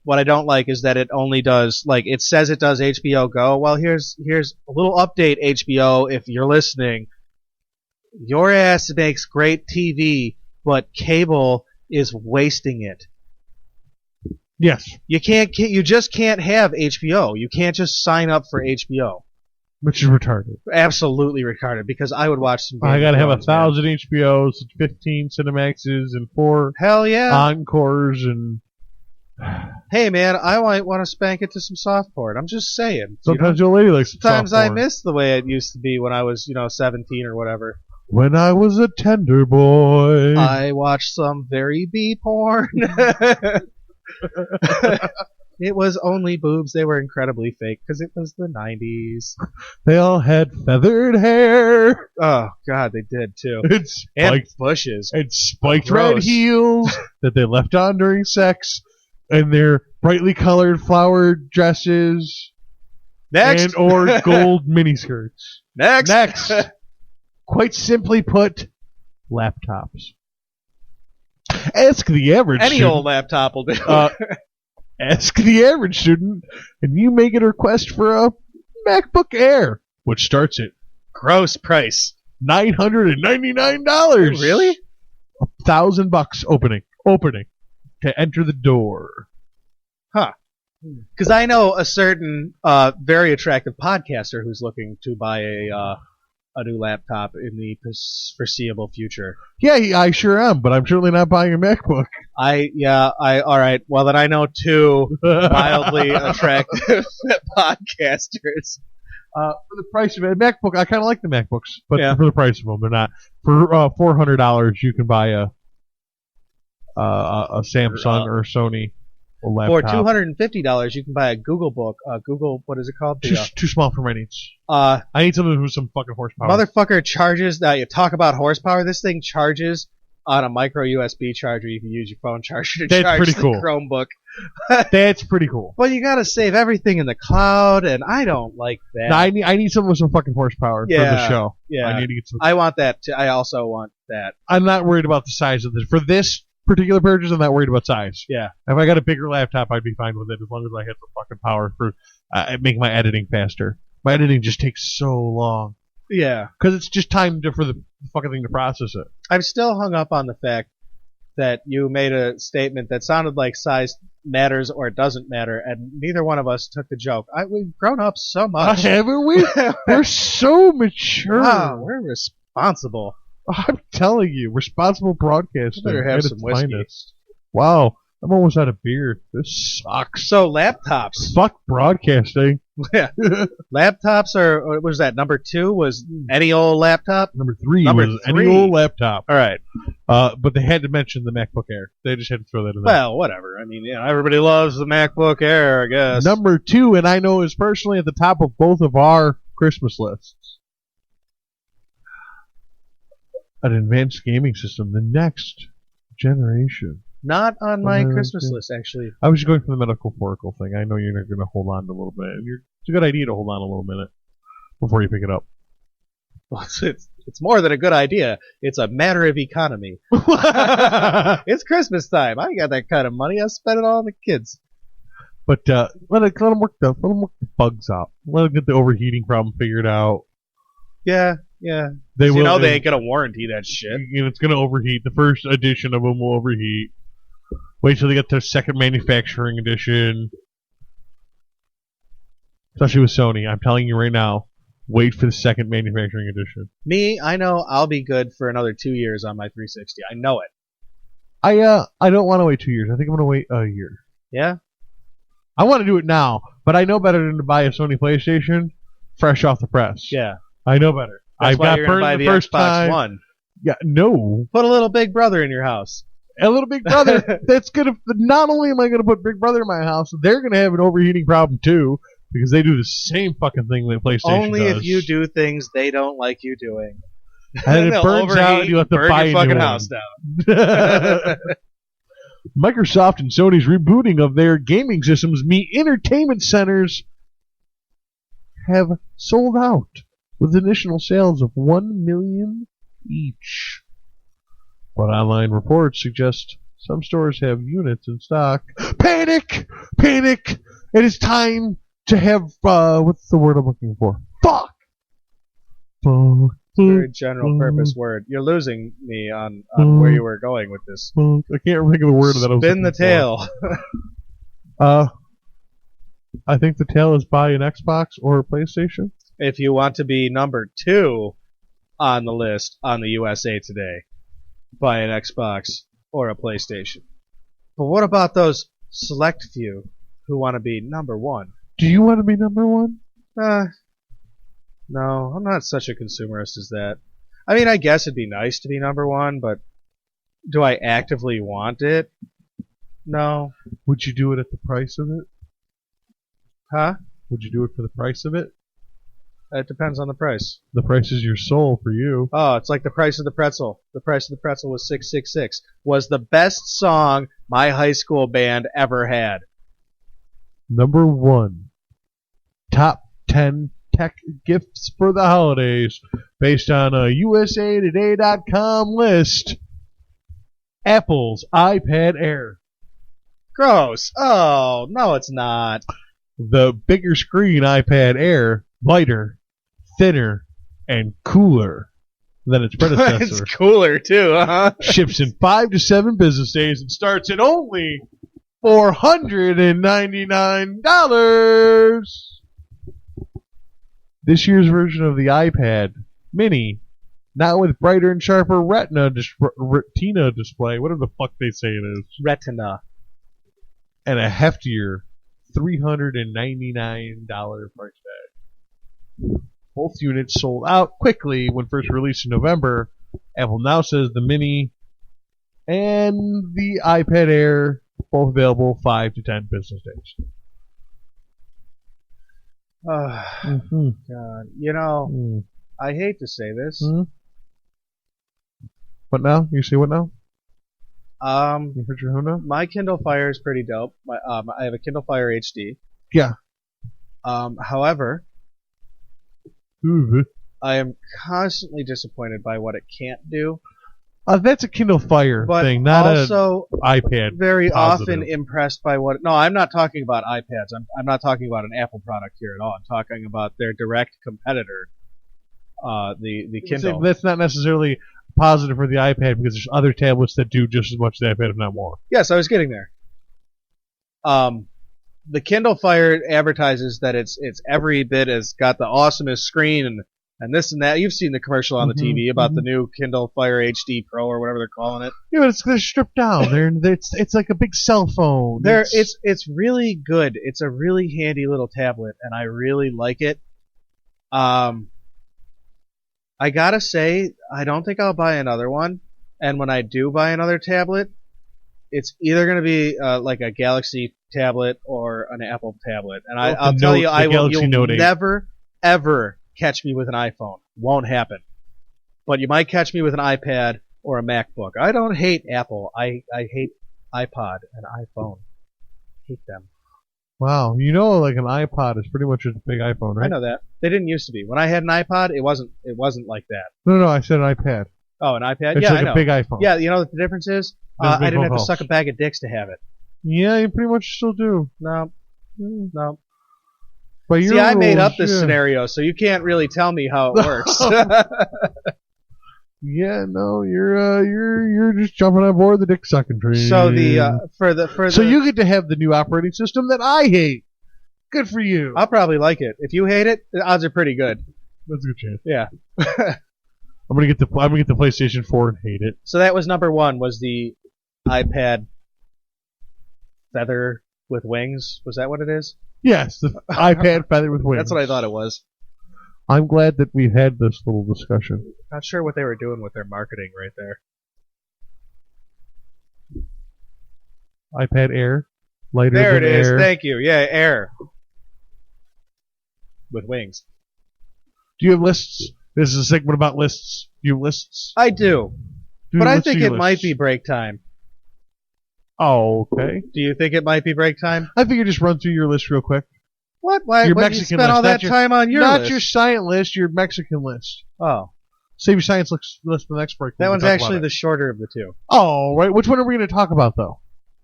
What I don't like is that it only does, it says it does HBO Go. Well, here's a little update, HBO, if you're listening. Your ass makes great TV, but cable is wasting it. Yes. You just can't have HBO. You can't just sign up for HBO. Which is retarded. Absolutely retarded, because I would watch some. I gotta have 1,000 HBOs, 15 Cinemaxes, and 4 Hell yeah Encores, and hey man, I might want to spank it to some soft porn. I'm just saying. Sometimes your lady likes sometimes soft I porn. miss the way it used to be when I was 17 or whatever. When I was a tender boy, I watched some very B porn. It was only boobs. They were incredibly fake because it was the 90s. They all had feathered hair. Oh, God, they did, too. And bushes. And spiked red heels that they left on during sex. And their brightly colored flowered dresses. Next. And or gold miniskirts. Next. Quite simply put, laptops. Ask the average Any student. old laptop will do. Ask the average student, and you may get a request for a MacBook Air, which starts at gross price $999. Really? $1,000 opening to enter the door. Huh? Because I know a certain very attractive podcaster who's looking to buy a new laptop in the foreseeable future. Yeah, I sure am, but I'm certainly not buying a MacBook. All right. Well, then I know 2 mildly attractive podcasters. For the price of a MacBook, I kind of like the MacBooks, but yeah. For the price of them, they're not. For $400, you can buy a Samsung or Sony laptop. For $250, you can buy a Google Book. Google, what is it called? Too small for my needs. I need something with some fucking horsepower. Motherfucker charges. Now you talk about horsepower. This thing charges on a micro USB charger. You can use your phone charger to charge the Chromebook. That's pretty cool. But you gotta save everything in the cloud, and I don't like that. No, I need something with some fucking horsepower for the show. Yeah, I need to get some. I want that too. I also want that. I'm not worried about the size of this. For this particular purchase, I'm not worried about size. Yeah. If I got a bigger laptop, I'd be fine with it as long as I had the fucking power for make my editing faster. My editing just takes so long. Yeah. Because it's just time for the fucking thing to process it. I'm still hung up on the fact that you made a statement that sounded like size matters or it doesn't matter, and neither one of us took the joke. We've grown up so much. Haven't we? We're so mature. Wow, we're responsible. I'm telling you, responsible broadcasting. You better have at some its whiskey. finest. Wow, I'm almost out of beer. This sucks. So laptops. Fuck broadcasting. Yeah. Laptops are, what was that, number 2 was any old laptop? Number 3 Number was three. any old laptop. All right. But they had to mention the MacBook Air. They just had to throw that in there. Well, whatever. I mean, everybody loves the MacBook Air, I guess. Number 2, and I know is personally at the top of both of our Christmas lists. An advanced gaming system, the next generation. Not on my Okay. Christmas list, actually. I was just going for the metaphorical thing. I know you're not going to hold on to a little bit. And it's a good idea to hold on a little minute before you pick it up. Well, it's more than a good idea. It's a matter of economy. It's Christmas time. I ain't got that kind of money. I spend it all on the kids. But let them work the bugs out. Let them get the overheating problem figured out. Yeah. They will. They ain't gonna warranty that shit. It's going to overheat. The first edition of them will overheat. Wait till they get their second manufacturing edition. Especially with Sony. I'm telling you right now, wait for the second manufacturing edition. Me, I know I'll be good for another 2 years on my 360. I know it. I don't want to wait 2 years. I think I'm going to wait a year. Yeah? I want to do it now, but I know better than to buy a Sony PlayStation fresh off the press. Yeah. I know better. That's I've why got you're gonna burned buy the the first Xbox time. One. Yeah, no. Put a little Big Brother in your house. A little Big Brother. That's gonna. Not only am I gonna put Big Brother in my house, they're gonna have an overheating problem too because they do the same fucking thing that PlayStation Only does. if you do things they don't like you doing. and it They'll burns out, overheat and you have to burn buy your a fucking new house one. down. Microsoft and Sony's rebooting of their gaming systems meet entertainment centers have sold out with initial sales of 1 million each. But online reports suggest some stores have units in stock. Panic! Panic! It is time to have, what's the word I'm looking for? Fuck! Very general purpose word. You're losing me on where you were going with this. I can't think of the word that I was Spin the looking tail. for. I think the tail is buy an Xbox or a PlayStation. If you want to be number 2 on the list on the USA Today, buy an Xbox or a PlayStation. But what about those select few who want to be number 1? Do you want to be number 1? No, I'm not such a consumerist as that. I mean, I guess it'd be nice to be number 1, but do I actively want it? No. Would you do it at the price of it? Huh? Would you do it for the price of it? It depends on the price. The price is your soul for you. Oh, it's like the price of the pretzel. The price of the pretzel was $6.66. Was the best song my high school band ever had. Number 1. Top 10 tech gifts for the holidays based on a USAToday.com list. Apple's iPad Air. Gross. Oh, no, it's not. The bigger screen iPad Air, lighter, thinner, and cooler than its predecessor. It's cooler, too, huh? Ships in 5 to 7 business days and starts at only $499. This year's version of the iPad Mini, not with brighter and sharper retina display, whatever the fuck they say it is, Retina. and a heftier $399 price tag. Both units sold out quickly when first released in November. Apple now says the Mini and the iPad Air both available 5 to 10 business days. God. You know, I hate to say this. What now? You say what now? You heard your who now? My Kindle Fire is pretty dope. I have a Kindle Fire HD. Yeah. However, Ooh. I am constantly disappointed by what it can't do. That's a Kindle Fire but thing, not also an iPad. very positive. often impressed by what. No, I'm not talking about iPads. I'm not talking about an Apple product here at all. I'm talking about their direct competitor, the Kindle. That's not necessarily positive for the iPad because there's other tablets that do just as much as the iPad, if not more. Yes, I was getting there. The Kindle Fire advertises that it's every bit as got the awesomest screen and this and that. You've seen the commercial on the TV about the new Kindle Fire HD Pro or whatever they're calling it. Yeah, but they're stripped down. It's like a big cell phone. It's really good. It's a really handy little tablet, and I really like it. I gotta say, I don't think I'll buy another one. And when I do buy another tablet, it's either going to be like a Galaxy tablet or an Apple tablet. And I'll tell you, you'll never, ever catch me with an iPhone. Won't happen. But you might catch me with an iPad or a MacBook. I don't hate Apple. I hate iPod and iPhone. Hate them. Wow, like an iPod is pretty much just a big iPhone, right? I know that. They didn't used to be. When I had an iPod, it wasn't like that. No, I said an iPad. Oh, an iPad? It's yeah, like I know. a big iPhone. Yeah, you know what the difference is? I didn't have to suck a bag of dicks to have it. Yeah, you pretty much still do. No. But see, I made up this scenario, so you can't really tell me how it works. Yeah, no, you're just jumping on board the dick sucking train. So so you get to have the new operating system that I hate. Good for you. I'll probably like it. If you hate it, the odds are pretty good. That's a good chance. Yeah. I'm gonna get the PlayStation 4 and hate it. So that was number one. Was the iPad Feather with wings? Was that what it is? Yes, the iPad Feather with wings. That's what I thought it was. I'm glad that we've had this little discussion. Not sure what they were doing with their marketing right there. iPad Air, lighter there than it is. Air. Thank you. Yeah, Air with wings. Do you have lists? This is a segment about lists. Do you have lists? I do. But I think it might be break time. Oh, okay. Do you think it might be break time? I figure just run through your list real quick. What? Why your you Mexican spend list, all that time on your not list? your science list, your Mexican list. Oh. Save your science list for the next break. That one's actually the shorter of the two. Oh, right. Which one are we going to talk about, though?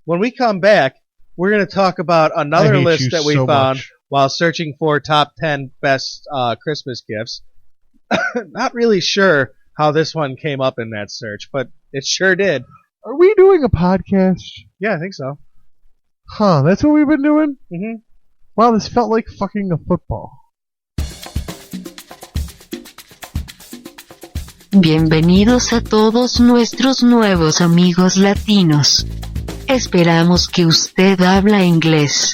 When we come back, we're going to talk about another list that we found while searching for top 10 best Christmas gifts. Not really sure how this one came up in that search, but it sure did. Are we doing a podcast? Yeah, I think so. Huh, that's what we've been doing? Mm-hmm. Wow, this felt like fucking a football. Bienvenidos a todos nuestros nuevos amigos latinos. Esperamos que usted habla inglés.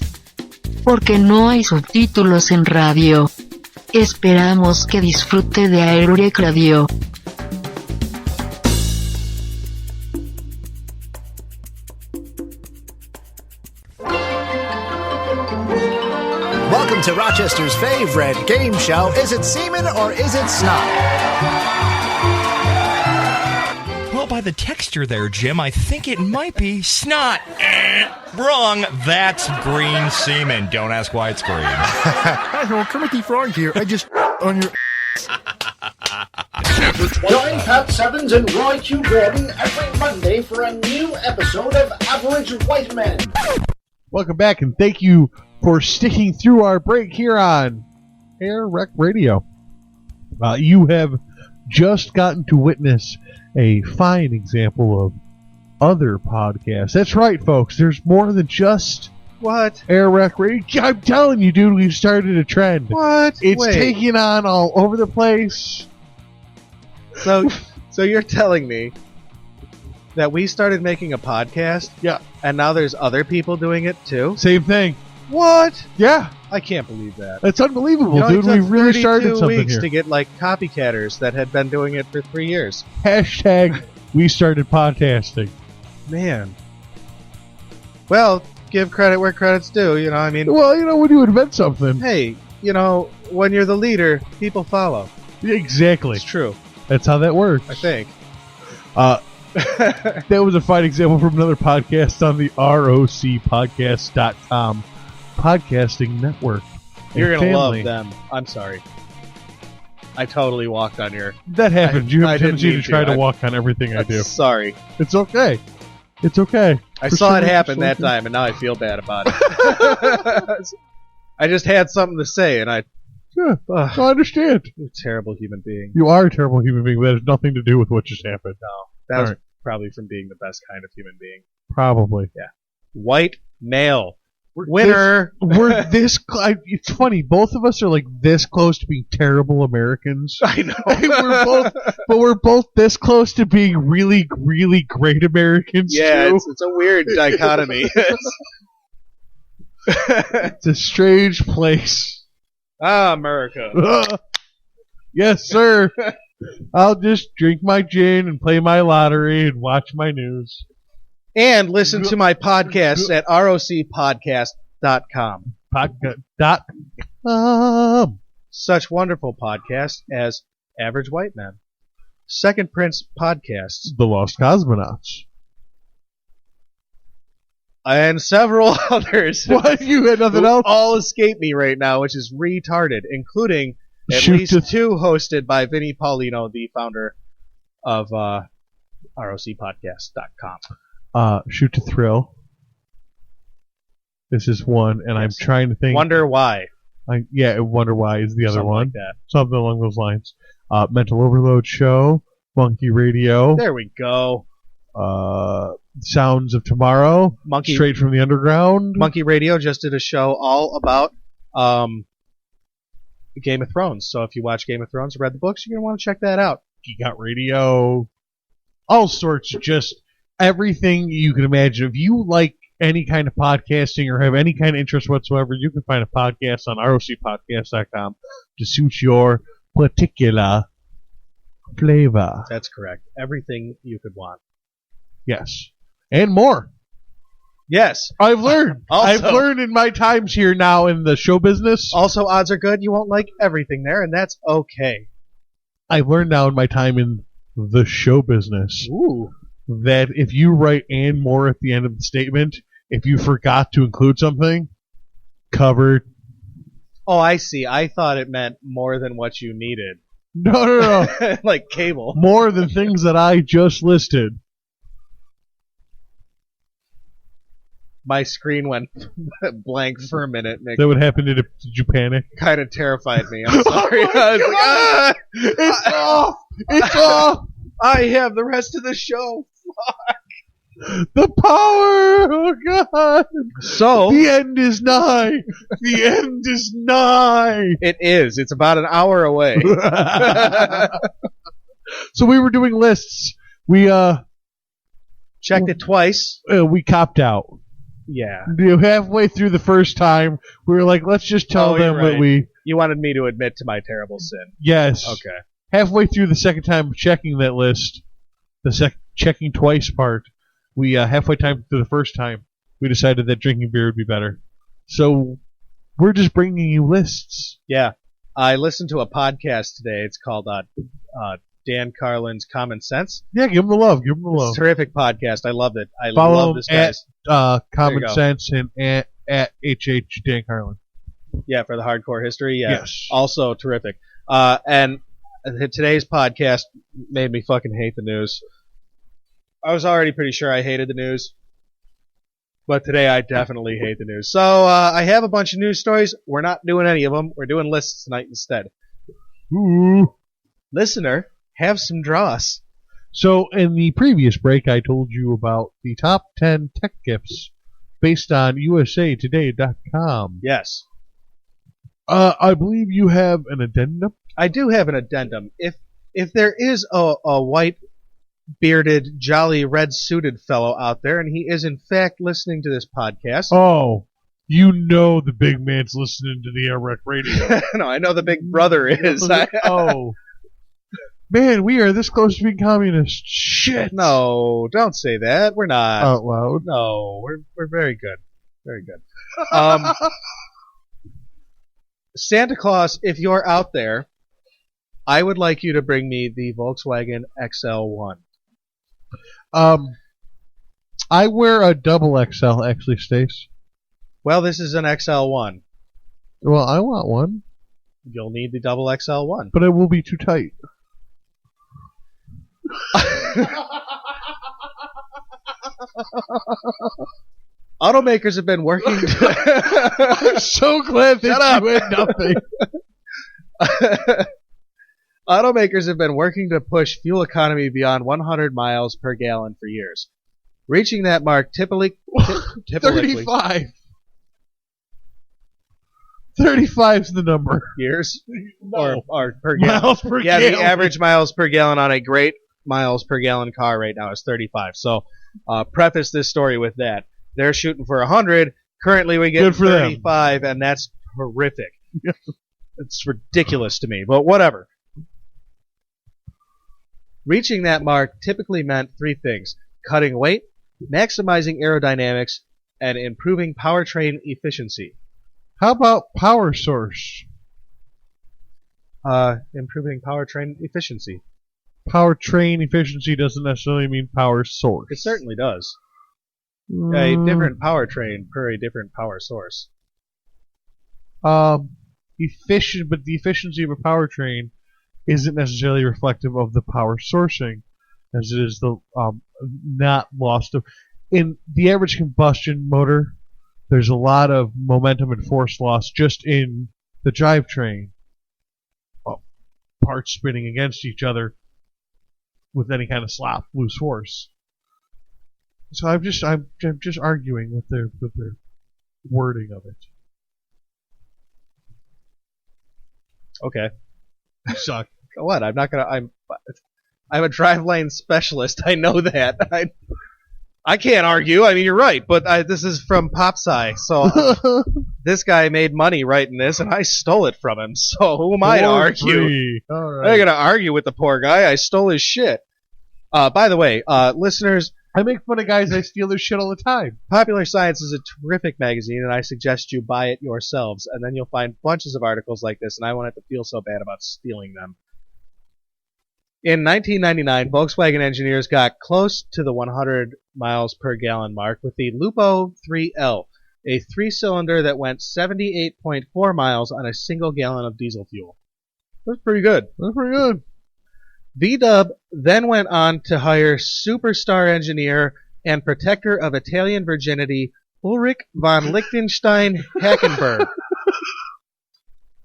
Porque no hay subtítulos en radio. Esperamos que disfrute de AirWreckRadio. Welcome to Rochester's favorite game show. Is it semen or is it snot? Well, by the texture there, Jim, I think it might be snot. Wrong. That's green semen. Don't ask why it's green. Hello, Kermit Frog here. I just on your... Join Pat Sevens and Roy Q. Gordon every Monday for a new episode of Average White Men. Welcome back, and thank you for sticking through our break here on AirWreckRadio. You have just gotten to witness a fine example of other podcasts. That's right, folks. There's more than just AirWreckRadio. I'm telling you, dude, we've started a trend. What? It's taking on all over the place. So you're telling me that we started making a podcast? Yeah. And now there's other people doing it too? Same thing. What? Yeah. I can't believe that. That's unbelievable, You know, dude. it We took really 32 started something weeks here. to get like copycatters that had been doing it for 3 years. Hashtag we started podcasting. Man. Well, give credit where credit's due, you know, I mean... Well, you know, when you invent something... Hey, you know, when you're the leader, people follow. Exactly. It's true. That's how that works. I think. That was a fine example from another podcast on the ROCpodcast.com podcasting network. You're And going to family. love them. I'm sorry. I totally walked on your... That happens. You have I a didn't tendency to mean try to. to walk on everything I do. Sorry. It's okay. It's okay. I saw it happen that time, and now I feel bad about it. I just had something to say, and I... Yeah, I understand. You're a terrible human being. You are a terrible human being. That has nothing to do with what just happened. No, that was right. probably from being the best kind of human being. Probably. Yeah. White male. Winner. We're this. It's funny. Both of us are like this close to being terrible Americans. I know. we're both this close to being really, really great Americans. Yeah, too. it's a weird dichotomy. It's a strange place. America. Yes, sir. I'll just drink my gin and play my lottery and watch my news. And listen to my podcast at rocpodcast.com. Podcast.com. Such wonderful podcasts as Average White Men, Second Prince Podcasts, The Lost Cosmonauts. and several others. What? You had nothing who else? all escape me right now, which is retarded, including at least two hosted by Vinny Paulino, the founder of rocpodcast.com. Shoot to Thrill. This is one, and I'm trying to think. Wonder Why. Wonder Why is the other Something one. like that. Something along those lines. Mental Overload Show, Monkey Radio, There we go. Sounds of Tomorrow, Monkey Straight from the Underground. Monkey Radio just did a show all about Game of Thrones. So if you watch Game of Thrones or read the books, you're going to want to check that out. Geek Out Radio, all sorts of just everything you can imagine. If you like any kind of podcasting or have any kind of interest whatsoever, you can find a podcast on rocpodcast.com to suit your particular flavor. That's correct. Everything you could want. Yes. And more. Yes. I've learned. Also- I've learned in my times here now in the show business. Also, odds are good you won't like everything there, and that's okay. I've learned now in my time in the show business Ooh. that if you write and more at the end of the statement, if you forgot to include something, covered. Oh, I see. I thought it meant more than what you needed. No. Like cable. More than things that I just listed. My screen went blank for a minute. That would happen did you panic? Kind of terrified me. I'm sorry. I was like, It's off! It's off! I have the rest of the show. The power! Oh, God! So, The end is nigh! The end is nigh! it is. It's about an hour away. So we were doing lists. We Checked it twice. we copped out. Yeah. Halfway through the first time, we were like, let's just tell Oh, you're them right. that we... You wanted me to admit to my terrible sin. Yes. Okay. Halfway through the second time of checking that list, the checking twice part, we halfway time through the first time, we decided that drinking beer would be better. So we're just bringing you lists. Yeah. I listened to a podcast today. It's called Dan Carlin's Common Sense. Yeah, give them the love. Give them the It's love. a terrific podcast. I loved it. I Follow love him this guy's. Common go. Sense and at HH Dan Carlin. Yeah, for the hardcore history. Yeah. Yes. Also terrific. And today's podcast made me fucking hate the news. I was already pretty sure I hated the news. But today I definitely hate the news. So I have a bunch of news stories. We're not doing any of them. We're doing lists tonight instead. Ooh. Listener, have some dross. So in the previous break, I told you about the top 10 tech gifts based on usatoday.com. Yes. I believe you have an addendum. I do have an addendum. If there is a white bearded, jolly, red-suited fellow out there, and he is in fact listening to this podcast. Oh, you know the big man's listening to the AirWreck Radio. No, I know the big brother is. Oh. Man, we are this close to being communist. Shit. No, don't say that. We're not. Out loud. No, we're very good. Very good. Santa Claus, if you're out there, I would like you to bring me the Volkswagen XL1. I wear a double XL, actually, Stace. Well, this is an XL1. Well, I want one. You'll need the double XL one. But it will be too tight. Automakers have been working I'm so glad that you had nothing. Automakers have been working to push fuel economy beyond 100 miles per gallon for years. Reaching that mark typically 35. 35 is the number. Years? No. Or per gallon. Miles per yeah, gallon. the average miles per gallon on a great miles per gallon car right now is 35. So, preface this story with that. They're shooting for 100. Currently, we get 35, and that's horrific. It's ridiculous to me, but whatever. Reaching that mark typically meant three things: cutting weight, maximizing aerodynamics, and improving powertrain efficiency. How about power source? Improving powertrain efficiency. Powertrain efficiency doesn't necessarily mean power source. It certainly does. A different powertrain per a different power source. Efficient, but the efficiency of a powertrain isn't necessarily reflective of the power sourcing, as it is the not lost of. In the average combustion motor, there's a lot of momentum and force loss just in the drivetrain. Parts spinning against each other with any kind of slop, loose force. So I'm just arguing with their wording of it. Okay. You suck. What? I'm not gonna. I'm a drive lane specialist. I know that. I can't argue. I mean, you're right. But this is from PopSci, so this guy made money writing this, and I stole it from him. So who am I to argue? All right. I'm not gonna argue with the poor guy. I stole his shit. By the way, listeners, I make fun of guys that steal their shit all the time. Popular Science is a terrific magazine, and I suggest you buy it yourselves, and then you'll find bunches of articles like this, and I won't have to feel so bad about stealing them. In 1999, Volkswagen engineers got close to the 100 miles per gallon mark with the Lupo 3L, a three-cylinder that went 78.4 miles on a single gallon of diesel fuel. That's pretty good. VW then went on to hire superstar engineer and protector of Italian virginity Ulrich von Lichtenstein Hackenberg.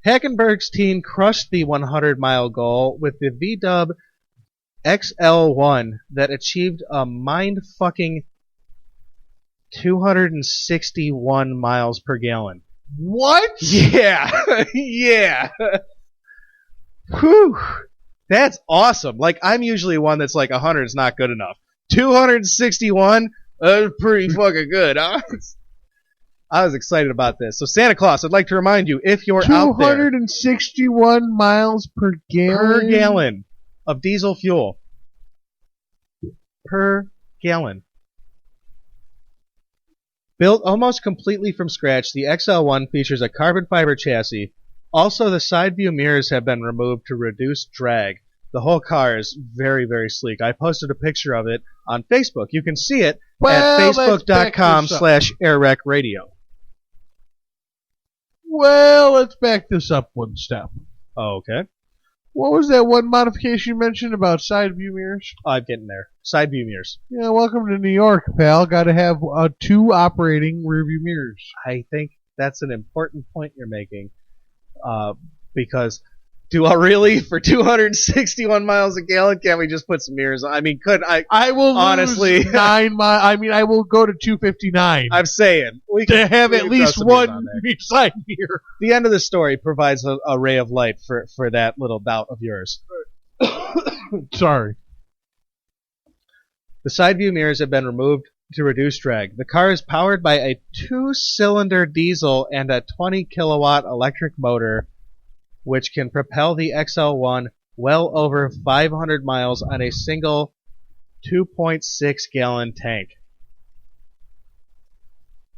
Hackenberg's team crushed the 100-mile goal with the VW XL1 that achieved a mind-fucking 261 miles per gallon. What? Yeah. Yeah. Whew. That's awesome. Like, I'm usually one that's like 100 is not good enough. 261? Pretty fucking good. I was excited about this. So, Santa Claus, I'd like to remind you, if you're out there... 261 miles per gallon? Per gallon of diesel fuel. Per gallon. Built almost completely from scratch, the XL1 features a carbon fiber chassis. Also, the side view mirrors have been removed to reduce drag. The whole car is very, very sleek. I posted a picture of it on Facebook. You can see it at facebook.com/AirWreckRadio. Well, let's back this up one step. Oh, okay. What was that one modification you mentioned about side view mirrors? I'm getting there. Side view mirrors. Yeah, welcome to New York, pal. Got to have 2 operating rear view mirrors. I think that's an important point you're making. Because do I really, for 261 miles a gallon, can't we just put some mirrors on? I mean, I will honestly lose 9 miles. I mean, I will go to 259. I'm saying we to have at least one side mirror. The end of the story provides a ray of light for that little doubt of yours. Sorry. The side view mirrors have been removed to reduce drag. The car is powered by a 2-cylinder diesel and a 20-kilowatt electric motor, which can propel the XL1 well over 500 miles on a single 2.6-gallon tank.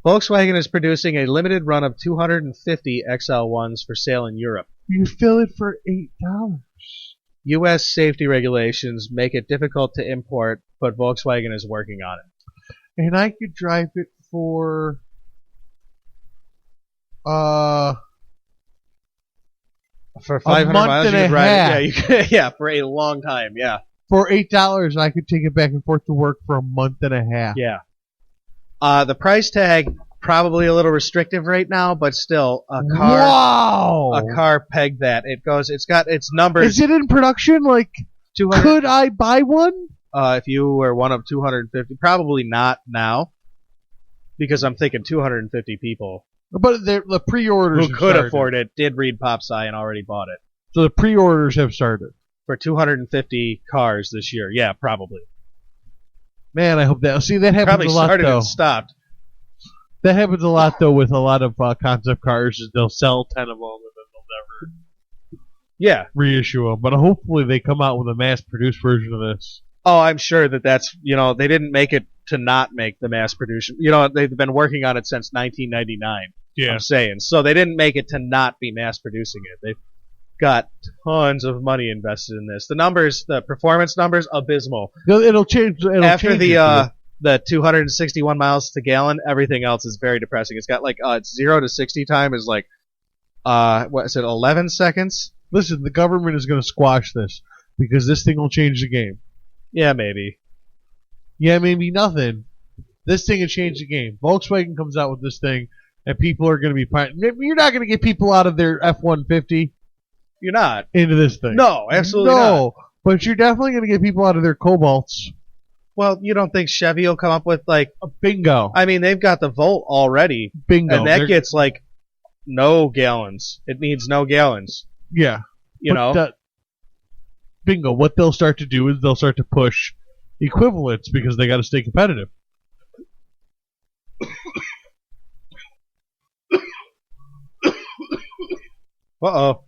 Volkswagen is producing a limited run of 250 XL1s for sale in Europe. You fill it for $8. U.S. safety regulations make it difficult to import, but Volkswagen is working on it. And I could drive it for For 500 month miles, and you a could ride half. it. Yeah, you could, yeah, for a long time. Yeah. For $8, I could take it back and forth to work for a month and a half. Yeah. The price tag probably a little restrictive right now, but still a car pegged that. It's got its numbers. Is it in production? Like, 200. could I buy one? If you were one of 250, probably not now, because I'm thinking 250 people But the pre-orders who have could started. afford it did read PopSci and already bought it So the pre-orders have started. for 250 cars this year. Yeah, probably. Man, I hope that. See, that happens Probably a lot started though. and stopped. That happens a lot though with a lot of concept cars. Is they'll sell 10 of them and then they'll never Yeah. reissue them. But hopefully they come out with a mass-produced version of this. Oh, I'm sure that's they didn't make it to not make the mass production. They've been working on it since 1999. Yeah. I'm saying. So they didn't make it to not be mass producing it. They've got tons of money invested in this. The numbers, the performance numbers, abysmal. It'll change. After change the 261 miles to gallon, everything else is very depressing. It's got like 0 to 60 time is like what is it, 11 seconds? Listen, the government is going to squash this because this thing will change the game. Yeah, maybe. Yeah, maybe nothing. This thing will change the game. Volkswagen comes out with this thing, and people are going to be. You're not going to get people out of their F-150 You're not. into this thing. No, absolutely not. No, but you're definitely going to get people out of their Cobalts. Well, you don't think Chevy will come up with like A bingo. I mean, they've got the Volt already, Bingo. and that gets like no gallons. It needs no gallons. Yeah. You But know? bingo. What they'll start to do is they'll start to push equivalents because they got to stay competitive. Uh-oh.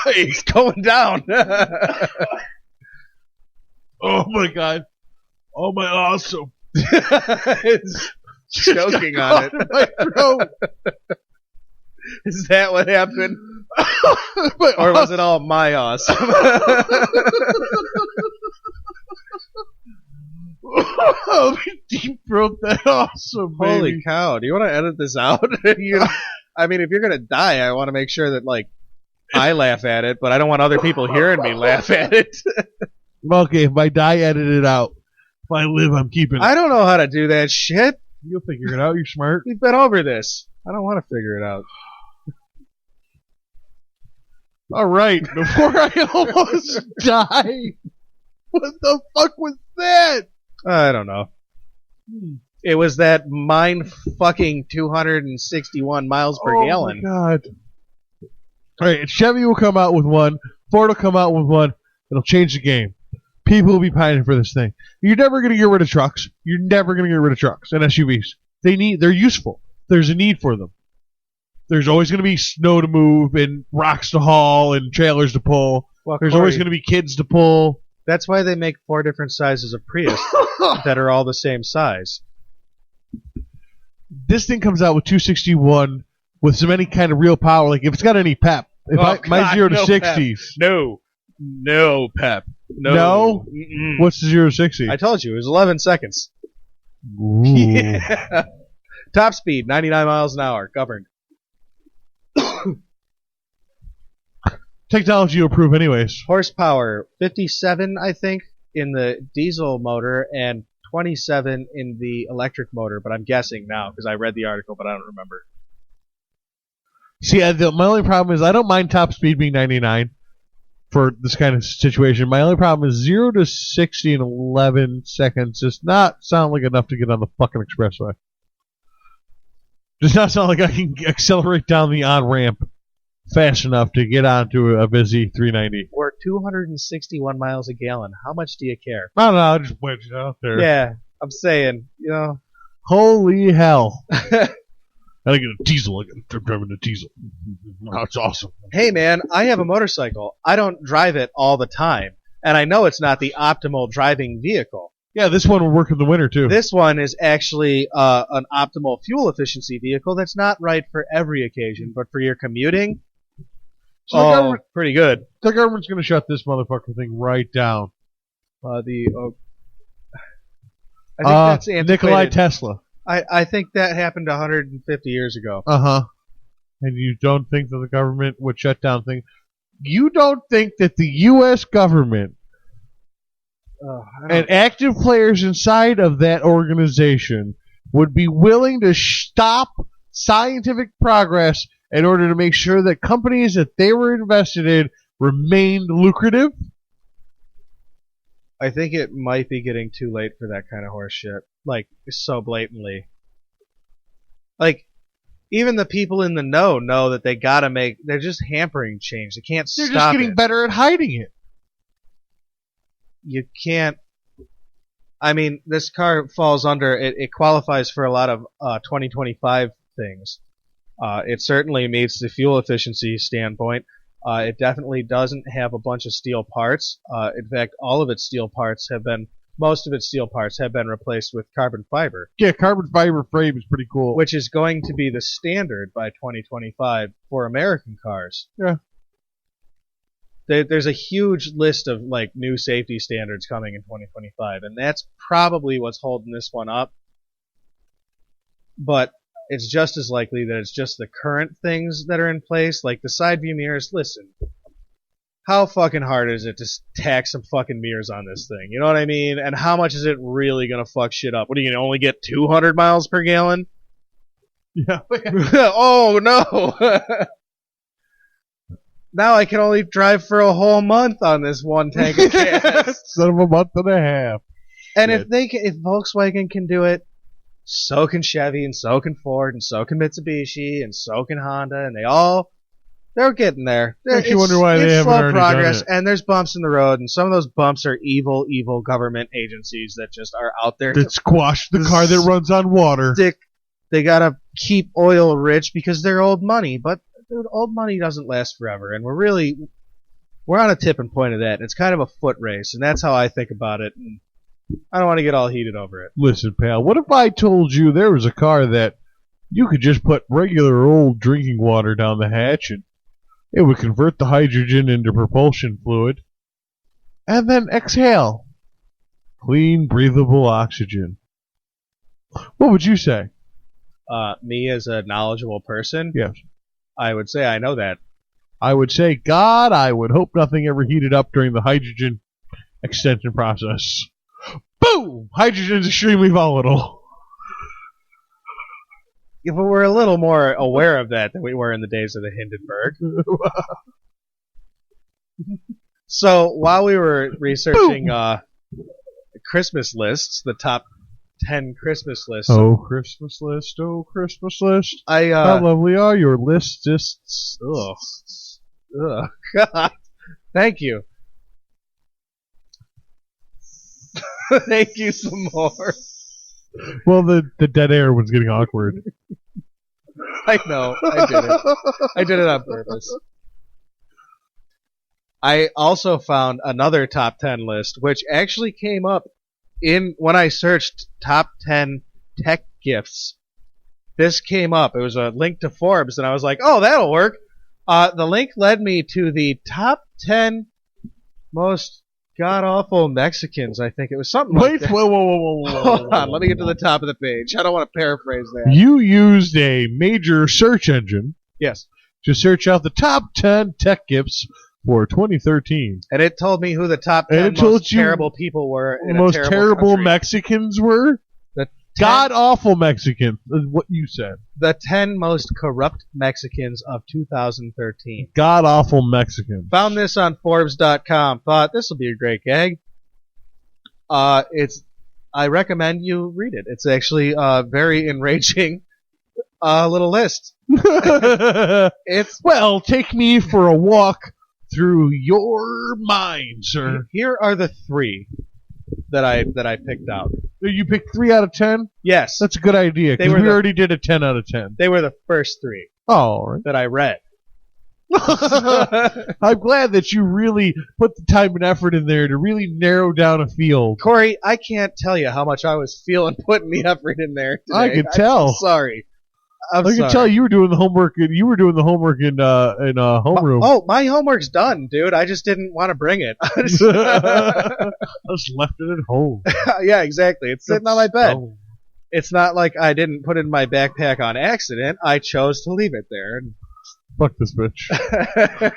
It's going down. Oh my god. Oh my awesome. It's choking on it. My throat. Is that what happened? Or was it all my awesome? Oh, deep throat that awesome, baby. Holy cow. Do you want to edit this out? I mean, if you're going to die, I want to make sure that, like, I laugh at it, but I don't want other people hearing me laugh at it. Okay, if I die, edit it out. If I live, I'm keeping it. I don't know how to do that shit. You'll figure it out. You're smart. We've been over this. I don't want to figure it out. All right, before I almost die. What the fuck was that? I don't know. It was that mind-fucking 261 miles per gallon. Oh, my God. All right, Chevy will come out with one. Ford will come out with one. It'll change the game. People will be pining for this thing. You're never going to get rid of trucks. You're never going to get rid of trucks and SUVs. They're useful. There's a need for them. There's always going to be snow to move and rocks to haul and trailers to pull. Well, There's Cory, always going to be kids to pull. That's why they make 4 different sizes of Prius that are all the same size. This thing comes out with 261 with some any kind of real power. Like if it's got any pep. My 0 to 60s. No pep. No? Mm-mm. What's the 0 to 60? I told you, it was 11 seconds. Ooh. Yeah. Top speed, 99 miles an hour, governed. Technology will improve anyways. Horsepower, 57, I think, in the diesel motor and 27 in the electric motor, but I'm guessing now because I read the article, but I don't remember. See, my only problem is I don't mind top speed being 99 for this kind of situation. My only problem is 0 to 60 in 11 seconds does not sound like enough to get on the fucking expressway. Does not sound like I can accelerate down the on-ramp fast enough to get onto a busy 390. We're 261 miles a gallon. How much do you care? I don't know, I'll just wedge it out there. Yeah, I'm saying, you know. Holy hell. I get a diesel. I'm driving a diesel. Oh, it's awesome. Hey, man, I have a motorcycle. I don't drive it all the time. And I know it's not the optimal driving vehicle. Yeah, this one will work in the winter, too. This one is actually an optimal fuel efficiency vehicle that's not right for every occasion, but for your commuting, pretty good. The government's going to shut this motherfucking thing right down. I think that's antiquated. Nikolai Tesla. I think that happened 150 years ago. Uh-huh. And you don't think that the government would shut down things? You don't think that the U.S. government and active players inside of that organization would be willing to stop scientific progress in order to make sure that companies that they were invested in remained lucrative? I think it might be getting too late for that kind of horse shit. Like, so blatantly. Like, even the people in the know that they gotta they're just hampering change. They can't stop it. They're just getting better at hiding it. You can't. I mean, this car falls under, it qualifies for a lot of 2025 things. It certainly meets the fuel efficiency standpoint. It definitely doesn't have a bunch of steel parts. In fact, most of its steel parts have been replaced with carbon fiber. Yeah, carbon fiber frame is pretty cool. Which is going to be the standard by 2025 for American cars. Yeah. There's a huge list of like new safety standards coming in 2025, and that's probably what's holding this one up. But it's just as likely that it's just the current things that are in place, like the side view mirrors. Listen, how fucking hard is it to tack some fucking mirrors on this thing? You know what I mean? And how much is it really gonna fuck shit up? What are you gonna only get 200 miles per gallon? Yeah. Oh no! Now I can only drive for a whole month on this one tank of gas. Instead of a month and a half. And if Volkswagen can do it, so can Chevy, and so can Ford, and so can Mitsubishi, and so can Honda, and they're getting there. Makes you wonder why they haven't already progress, done it. and there's bumps in the road, and some of those bumps are evil government agencies that just are out there that squash the car that runs on water. They gotta keep oil rich because they're old money, but dude, old money doesn't last forever, and we're on a tipping point of that. It's kind of a foot race, and that's how I think about it. And I don't want to get all heated over it. Listen, pal, what if I told you there was a car that you could just put regular old drinking water down the hatch and it would convert the hydrogen into propulsion fluid and then exhale clean, breathable oxygen? What would you say? Me as a knowledgeable person? Yes. I would say I know that. I would say, God, I would hope nothing ever heated up during the hydrogen extension process. Boom! Hydrogen is extremely volatile. If we were a little more aware of that than we were in the days of the Hindenburg. So, while we were researching Christmas lists, the top 10 Christmas lists. Oh, Christmas list, oh, Christmas list. How lovely are your lists? Ugh, God. Thank you. Thank you some more. Well, the dead air was getting awkward. I know. I did it. I did it on purpose. I also found another top 10 list, which actually came up when I searched top 10 tech gifts. This came up. It was a link to Forbes, and I was like, oh, that'll work. The link led me to the top 10 most god-awful Mexicans, I think. It was something like that. Whoa. Hold on, let me get to the top of the page. I don't want to paraphrase that. You used a major search engine. Yes. To search out the top 10 tech gifts for 2013. And it told me who the top 10 most terrible people were in most a terrible country. Mexicans were? God-awful Mexicans, is what you said. The 10 most corrupt Mexicans of 2013. God-awful Mexicans. Found this on Forbes.com. Thought this will be a great gag. I recommend you read it. It's actually a very enraging little list. Well, take me for a walk through your mind, sir. Here are the 3 that I picked out. You picked 3 out of 10? Yes. That's a good idea, because we already did a 10 out of 10. They were the first 3 all right. that I read. I'm glad that you really put the time and effort in there to really narrow down a field. Corey, I can't tell you how much I was feeling putting the effort in there today. I could tell. I'm sorry. I can tell you were doing the homework. You were doing the homework in homeroom. Oh, my homework's done, dude. I just didn't want to bring it. I just left it at home. Yeah, exactly. It's sitting on my bed. It's not like I didn't put it in my backpack on accident. I chose to leave it there. Fuck this bitch.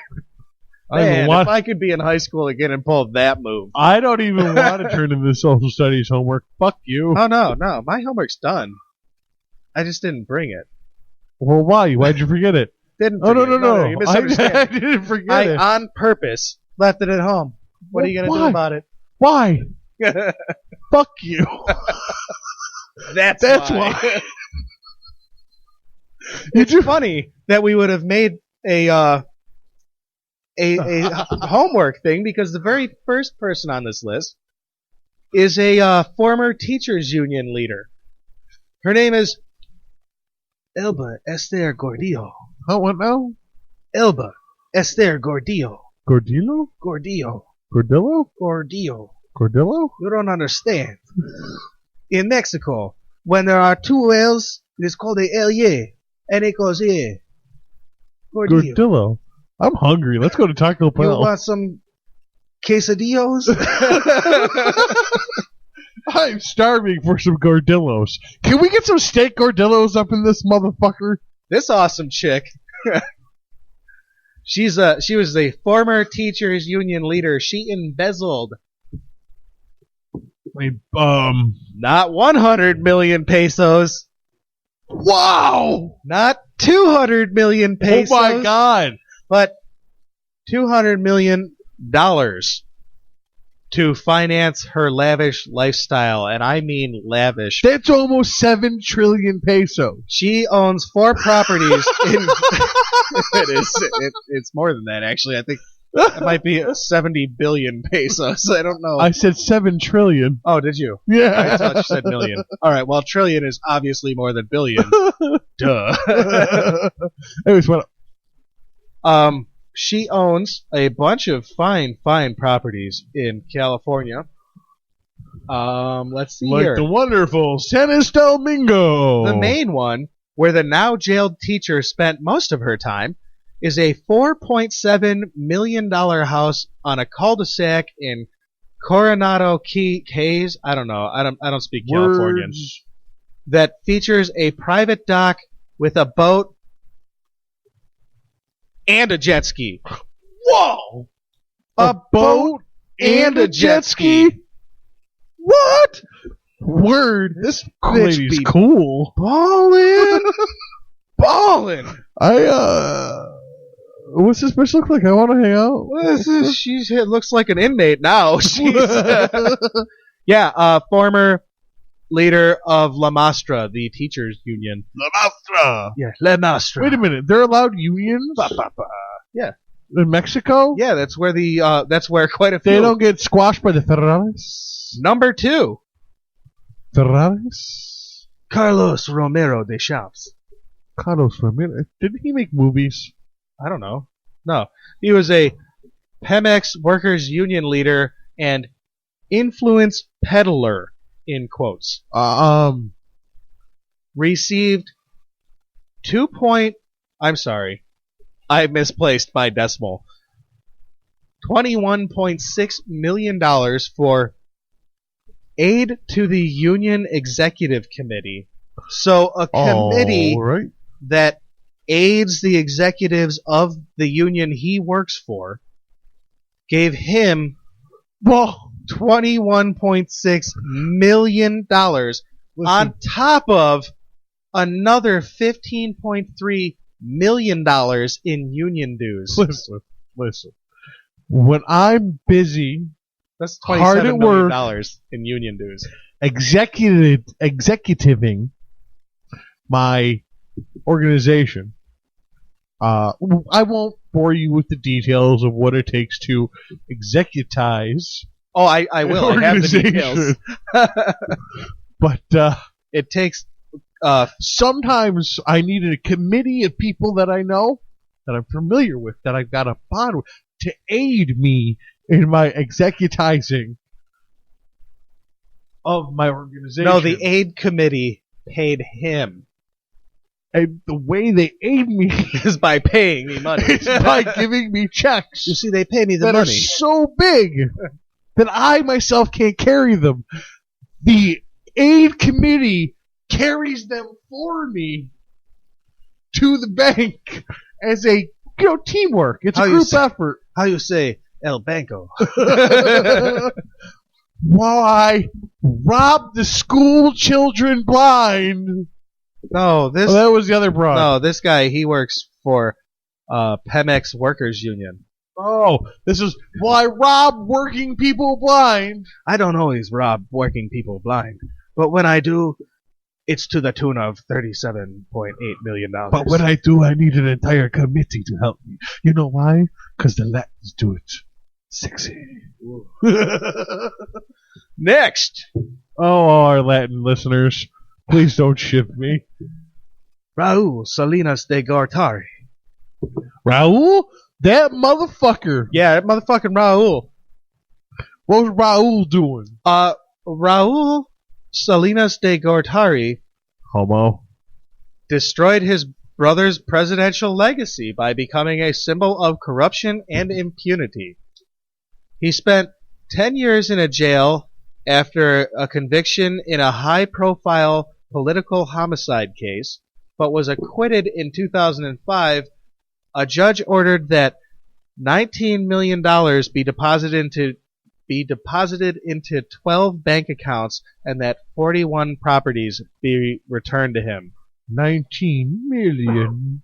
Man, if I could be in high school again and pull that move. I don't even want to turn in this social studies homework. Fuck you. Oh, no. My homework's done. I just didn't bring it. Well, why? Why'd you forget it? Didn't Oh, forget no. You misunderstand. I didn't forget it. I, on purpose, left it at home. What are you going to do about it? Why? Fuck you. That's why. It's funny that we would have made a homework thing because the very first person on this list is a former teachers union leader. Her name is Elba Esther Gordillo. Oh, what now? Elba Esther Gordillo. Gordillo? Gordillo. Gordillo? Gordillo. Gordillo? You don't understand. In Mexico, when there are two L's, it is called a L-Y. And it goes here. Gordillo. Gordillo. I'm hungry. Let's go to Taco Bell. You want some quesadillos? I'm starving for some Gordillos. Can we get some steak Gordillos up in this motherfucker? This awesome chick. She was a former teachers union leader. She embezzled not 100 million pesos. Wow! Not 200 million pesos. Oh my god! But $200 million to finance her lavish lifestyle, and I mean lavish. That's almost 7 trillion pesos. She owns 4 properties in... It's more than that, actually. I think it might be 70 billion pesos. I don't know. I said 7 trillion. Oh, did you? Yeah. I thought you said million. All right, well, trillion is obviously more than billion. Duh. Anyways, what? She owns a bunch of fine properties in California. Let's see like here. The wonderful San Domingo. The main one, where the now jailed teacher spent most of her time, is a $4.7 million house on a cul-de-sac in Coronado Keys. I don't know. I don't speak Californian. That features a private dock with a boat and a jet ski. Whoa! A boat and a jet ski? What? Word. This lady's cool. Ballin'. What's this bitch look like? I want to hang out. What is this? She looks like an inmate now. Former leader of La Mastra, the teachers union. La Mastra. Yeah, La Mastra. Wait a minute. They're allowed unions? Yeah. In Mexico? Yeah, that's where quite a few. They don't get squashed by the Ferraris? Number 2. Ferraris? Carlos Romero de Champs. Carlos Romero. Didn't he make movies? I don't know. No. He was a Pemex workers union leader and influence peddler, in quotes. Received I misplaced my decimal. $21.6 million for aid to the union executive committee. So a committee that aids the executives of the union he works for gave him $21.6 million on top of another $15.3 million in union dues. Listen. When I'm busy, that's $27 million in union dues. Executiving my organization. I won't bore you with the details of what it takes to executize. Oh, I will. I have the details. But it takes. Sometimes I need a committee of people that I know, that I'm familiar with, that I've got a bond with, to aid me in my executizing of my organization. No, the aid committee paid him. And the way they aid me is by paying me money. It's by giving me checks. You see, they pay me the that money. Are so big that I myself can't carry them. The aid committee carries them for me to the bank as a teamwork. It's How a you group say- effort. How you say El Banco? Why rob the school children blind? No, this Oh, that was the other broad. no, this guy, he works for Pemex Workers Union. Oh, this is why rob working people blind. I don't always rob working people blind, but when I do, it's to the tune of $37.8 million. But when I do, I need an entire committee to help me. You know why? Because the Latins do it sexy. Next, Oh, our Latin listeners, please don't ship me. Raul Salinas de Gortari. Raul? That motherfucker. Yeah, that motherfucking Raul. What was Raul doing? Raul Salinas de Gortari Homo. destroyed his brother's presidential legacy by becoming a symbol of corruption and impunity. He spent 10 years in a jail after a conviction in a high-profile political homicide case, but was acquitted in 2005. A judge ordered that $19 million be deposited into 12 bank accounts and that 41 properties be returned to him. $19 million.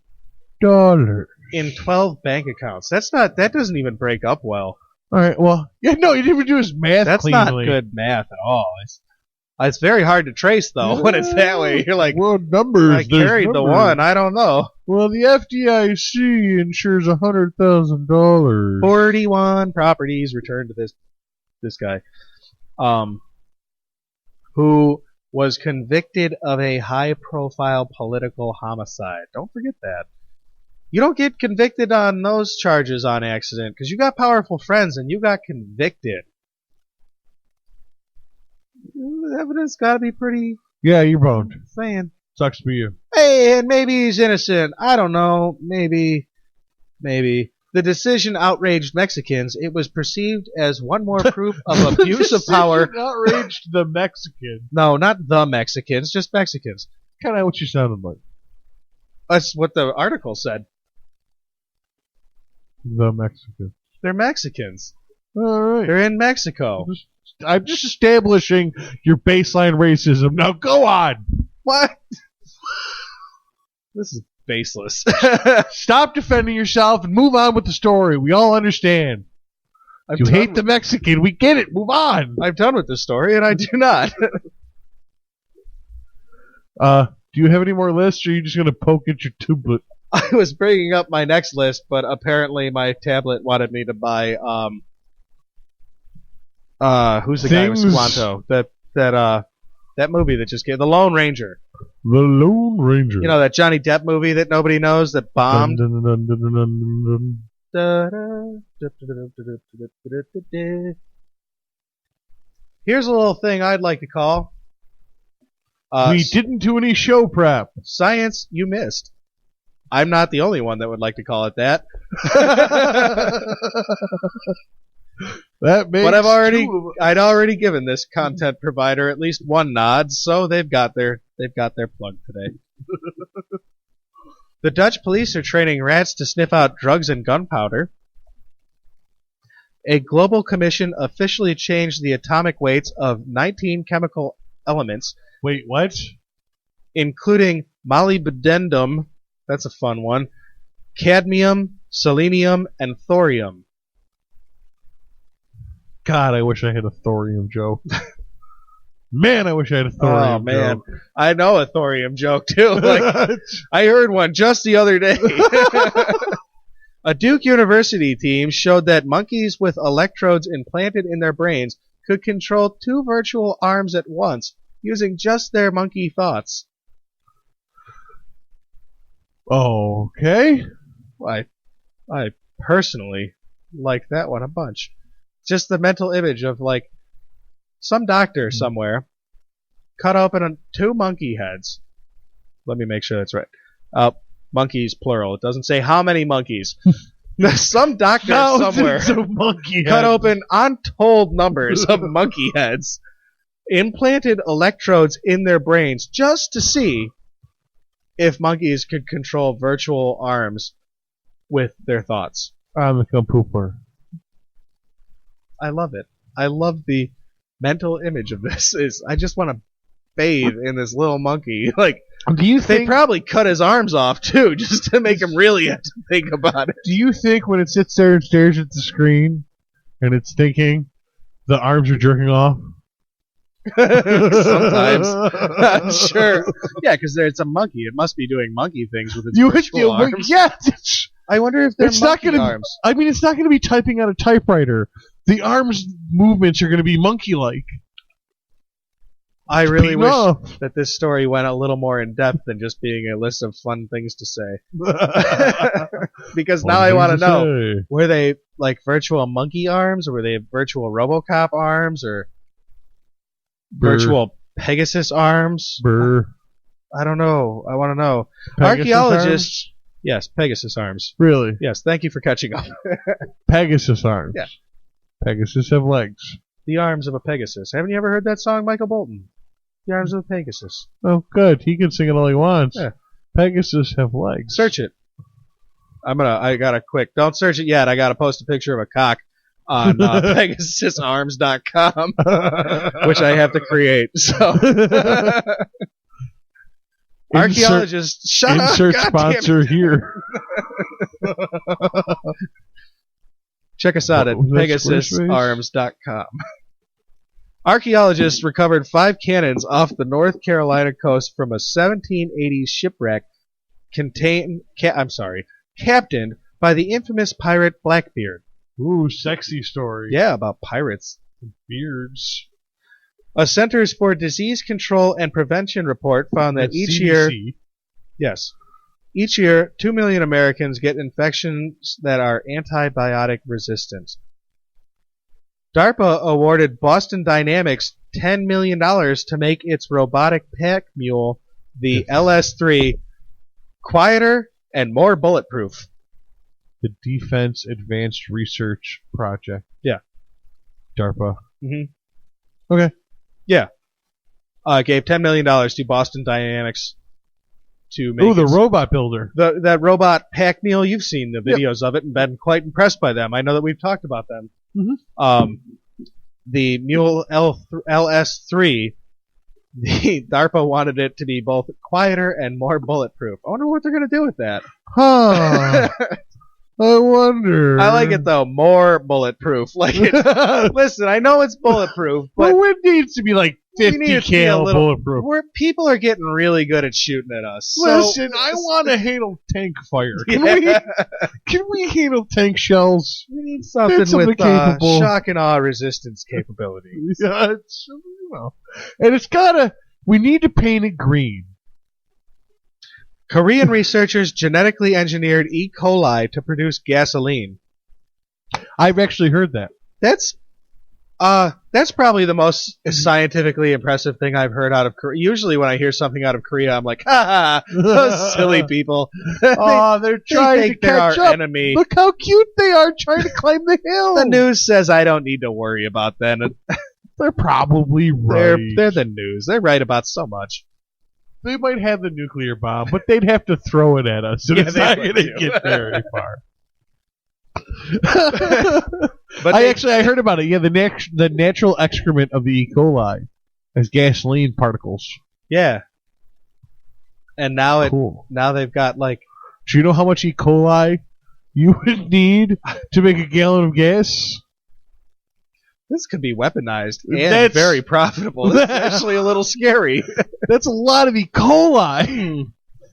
In 12 bank accounts. That doesn't even break up well. Alright, well, yeah, no, he didn't even do his math That's cleanly. not good math at all. It's very hard to trace, though, when it's that way. You're like, well, numbers. I carried the numbers. one. I don't know. Well, the FDIC insures $100,000. 41 properties returned to this guy, who was convicted of a high-profile political homicide. Don't forget that. You don't get convicted on those charges on accident because you got powerful friends and you got convicted. The evidence got to be pretty. Yeah, you're boned. Saying, Sucks for you. hey, and maybe he's innocent. I don't know. Maybe. The decision outraged Mexicans. It was perceived as one more proof of abuse of power. Outraged the Mexican. No, not the Mexicans, just Mexicans. Kind of what you sounded like. That's what the article said. The Mexican. They're Mexicans. All right. They're in Mexico. I'm just establishing your baseline racism. Now go on. What? This is baseless. Stop defending yourself and move on with the story. We all understand. You hate the Mexican. We get it. Move on. I'm done with this story, and I do not. Do you have any more lists, or are you just going to poke at your tublet? I was bringing up my next list, but apparently my tablet wanted me to buy, who's the guy with Squanto? That movie that just came, The Lone Ranger. The Lone Ranger. You know, that Johnny Depp movie that nobody knows that bombed? Dun, dun, dun, dun, dun, dun, dun. Here's a little thing I'd like to call. We didn't do any show prep. Science you missed. I'm not the only one that would like to call it that. That makes But I'd already given this content provider at least one nod, so they've got their plug today. The Dutch police are training rats to sniff out drugs and gunpowder. A global commission officially changed the atomic weights of 19 chemical elements. Wait, what? Including molybdenum, that's a fun one, cadmium, selenium, and thorium. God, I wish I had a thorium joke. Man, I wish I had a thorium joke. I know a thorium joke, too. Like, I heard one just the other day. A Duke University team showed that monkeys with electrodes implanted in their brains could control 2 virtual arms at once using just their monkey thoughts. Okay. I personally like that one a bunch. Just the mental image of, like, some doctor somewhere cut open 2 monkey heads. Let me make sure that's right. Monkeys, plural. It doesn't say how many monkeys. Some doctor somewhere cut open untold numbers of monkey heads, implanted electrodes in their brains just to see if monkeys could control virtual arms with their thoughts. I'm a pooper. I love it. I love the mental image of this. I just want to bathe in this little monkey. Like, do you they think probably cut his arms off too, just to make him really have to think about it? Do you think when it sits there and stares at the screen and it's thinking the arms are jerking off? Sometimes. I'm sure. Yeah, because it's a monkey. It must be doing monkey things with its virtual arms. Yeah. I wonder if they're It's not monkey going arms. to. I mean, it's not going to be typing on a typewriter. The arms movements are going to be monkey-like. I really wish Enough. that this story went a little more in depth than just being a list of fun things to say. Because now I want to know, were they like virtual monkey arms, or were they virtual RoboCop arms, or virtual Pegasus arms? Brr. I don't know. I want to know. Pegasus Archaeologists. arms? Yes, Pegasus arms. Really? Yes, thank you for catching up. Pegasus arms. Yeah. Pegasus have legs. The arms of a Pegasus. Haven't you ever heard that song, Michael Bolton? The arms of a Pegasus. Oh, good. He can sing it all he wants. Yeah. Pegasus have legs. Search it. I gotta quick. Don't search it yet. I gotta post a picture of a cock on PegasusArms.com, which I have to create. So, archaeologists, shut up! Insert God sponsor here. Check us out at What was that, PegasusArms.com. Archaeologists recovered 5 cannons off the North Carolina coast from a 1780s shipwreck captained by the infamous pirate Blackbeard. Ooh, sexy story. Yeah, about pirates. Beards. A Centers for Disease Control and Prevention report found that each year 2 million Americans get infections that are antibiotic resistant. DARPA awarded Boston Dynamics $10 million to make its robotic pack mule, the LS-3, quieter and more bulletproof. The Defense Advanced Research Project. Yeah. DARPA. Mm-hmm. Okay. Yeah. Gave $10 million to Boston Dynamics to make the robot builder. That robot pack mule. You've seen the videos of it and been quite impressed by them. I know that we've talked about them. Mm-hmm. The Mule LS-3, the DARPA wanted it to be both quieter and more bulletproof. I wonder what they're going to do with that. Huh. I wonder. I like it, though. More bulletproof. Listen, I know it's bulletproof, but it needs to be like 50 cal bulletproof. People are getting really good at shooting at us. Listen, I want to handle tank fire. Can we handle tank shells? We need something with shock and awe resistance capability. Yeah, and it's gotta. We need to paint it green. Korean researchers genetically engineered E. coli to produce gasoline. I've actually heard that. That's probably the most scientifically impressive thing I've heard out of Korea. Usually when I hear something out of Korea, I'm like, ha ha, those silly people. They're trying to catch our up. Enemy. Look how cute they are trying to climb the hill. The news says I don't need to worry about them. They're probably right. They're the news. They're right about so much. They might have the nuclear bomb, but they'd have to throw it at us, and it's not going to get very far. But I heard about it. Yeah, the natural excrement of the E. coli has gasoline particles. Yeah, and now cool. Now they've got do you know how much E. coli you would need to make a gallon of gas? This could be weaponized and very profitable. That's actually a little scary. That's a lot of E. coli.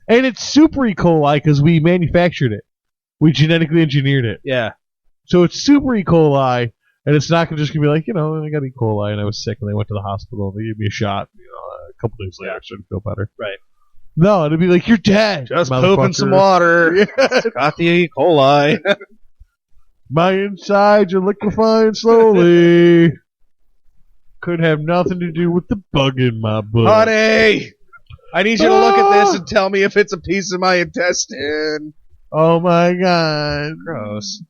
And it's super E. coli because we manufactured it. We genetically engineered it. Yeah. So it's super E. coli, and it's not just going to be like, I got E. coli and I was sick and I went to the hospital and they gave me a shot. A couple days later I started to feel better. Right. No, it'd be like, you're dead. Just pooping some water. Got the E. coli. My insides are liquefying slowly. Could have nothing to do with the bug in my butt. Honey! I need you to look at this and tell me if it's a piece of my intestine. Oh my god. Gross.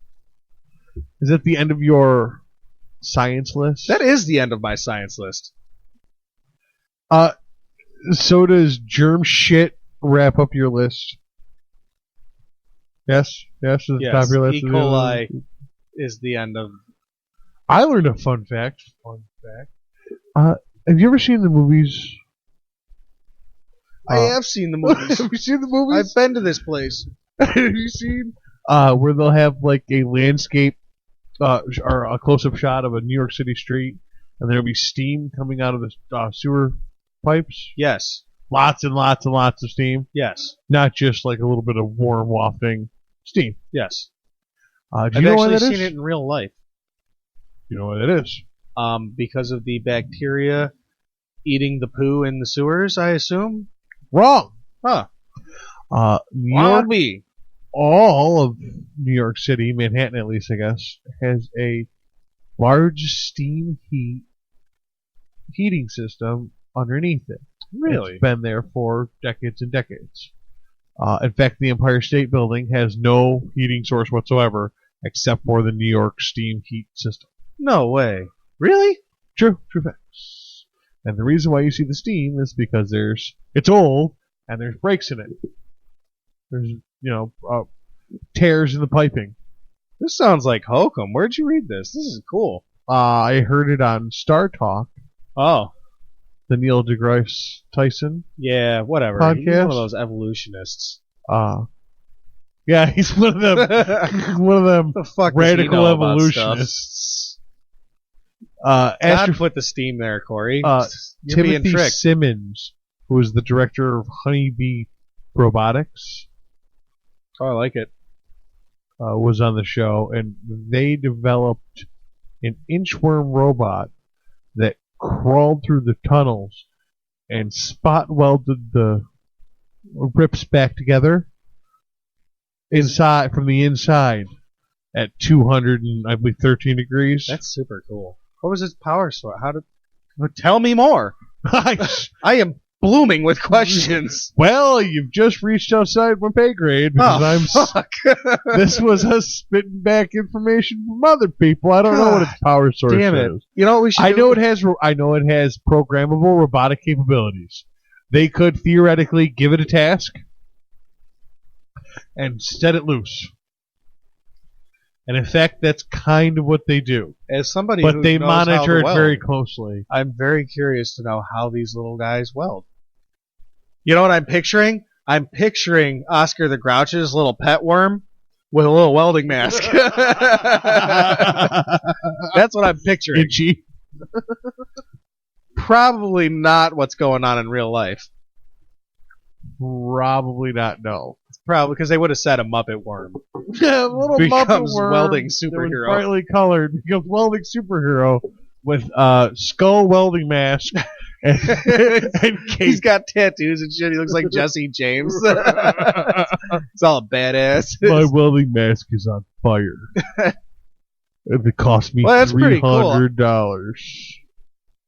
Is that the end of your science list? That is the end of my science list. So does germ shit wrap up your list? Yes, it's Yes, popular. E. coli is the end of... I learned a fun fact. Have you ever seen the movies? I have seen the movies. Have you seen the movies? I've been to this place. Have you seen where they'll have like a landscape or a close-up shot of a New York City street, and there'll be steam coming out of the sewer pipes? Yes. Lots and lots and lots of steam. Yes. Not just like a little bit of warm wafting steam. Yes. Do I've you know why actually that seen is? it in real life. You know why that is? Because of the bacteria eating the poo in the sewers, I assume? Wrong. Huh. New York, Wobby. all of New York City, Manhattan at least, I guess, has a large steam heating system underneath it. Really? It's been there for decades and decades. In fact, the Empire State Building has no heating source whatsoever except for the New York steam heat system. No way. Really? True facts. And the reason why you see the steam is because it's old and there's breaks in it. There's, tears in the piping. This sounds like hokum. Where'd you read this? This is cool. I heard it on Star Talk, Oh. the Neil deGrasse Tyson. Yeah, whatever. Podcast? He's one of those evolutionists. Yeah, he's one of them. One of them The fuck does he radical know about evolutionists. God put the steam there, Corey. You're being Timothy tricked. Simmons, who is the director of Honeybee Robotics, Oh, I like it. was on the show, and they developed an inchworm robot that crawled through the tunnels and spot welded the rips back together from the inside at 213 degrees. That's super cool. What was its power source? Tell me more. I am blooming with questions. Well, you've just reached outside my pay grade because fuck. This was us spitting back information from other people. I don't know what its power source Damn it. is. You know what we should I do? know it has programmable robotic capabilities. They could theoretically give it a task and set it loose. And in fact, that's kind of what they do. As somebody But who they knows how to monitor it weld, very closely. I'm very curious to know how these little guys weld. You know what I'm picturing? I'm picturing Oscar the Grouch's little pet worm with a little welding mask. That's what I'm picturing. Itchy. Probably not what's going on in real life. Probably not, no. Probably because they would have said a Muppet worm. Yeah, a little Becomes Muppet worm welding that was superhero. brightly colored becomes welding superhero with skull welding mask and cape. He's got tattoos and shit. He looks like Jesse James. It's all badass. My welding mask is on fire. It cost me Well, that's pretty cool. $300.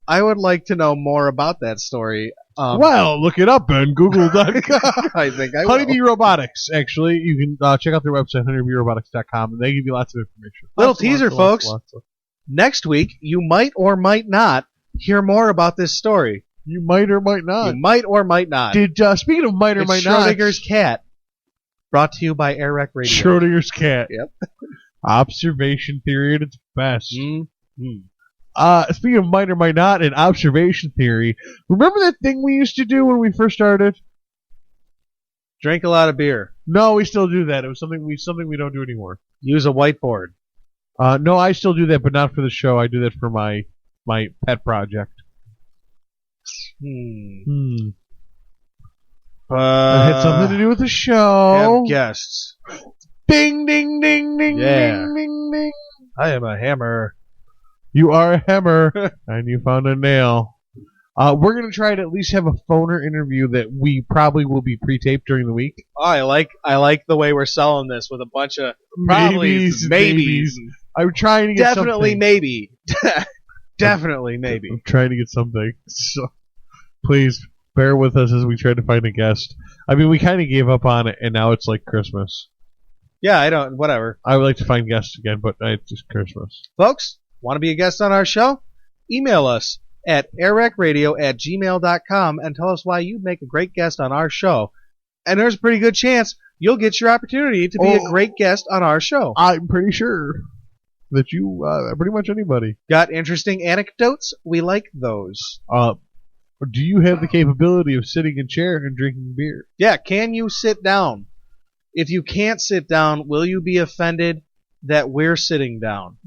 I would like to know more about that story. Well, look it up on Google.com. I think I will. Honeybee Robotics, actually. You can check out their website, honeybeerobotics.com, and they give you lots of information. Little Lots teaser, of folks. Next week, you might or might not hear more about this story. You might or might not. You might or might not. Speaking of might or It's might not. Schrodinger's cat. Brought to you by AirWreck Radio. Schrodinger's cat. Yep. Observation theory at its best. Mm-hmm. Speaking of might or might not and observation theory, remember that thing we used to do when we first started? Drink a lot of beer. No, we still do that. It was something we don't do anymore. Use a whiteboard. No, I still do that, but not for the show. I do that for my pet project. It had something to do with the show. Have guests. Ding, ding, ding, ding, Yeah. ding, ding, ding. I am a hammer. You are a hammer, and you found a nail. We're going to try to at least have a phoner interview that we probably will be pre-taped during the week. Oh, I like the way we're selling this with a bunch of maybes. I'm trying to get Definitely something. maybe. Definitely maybe. I'm trying to get something. So please bear with us as we try to find a guest. I mean, we kind of gave up on it, and now it's like Christmas. Yeah, whatever. I would like to find guests again, but it's just Christmas. Folks, want to be a guest on our show? Email us at airwreckradio@gmail.com and tell us why you'd make a great guest on our show. And there's a pretty good chance you'll get your opportunity to be a great guest on our show. I'm pretty sure that you, pretty much anybody. Got interesting anecdotes? We like those. Do you have the capability of sitting in a chair and drinking beer? Yeah, can you sit down? If you can't sit down, will you be offended that we're sitting down?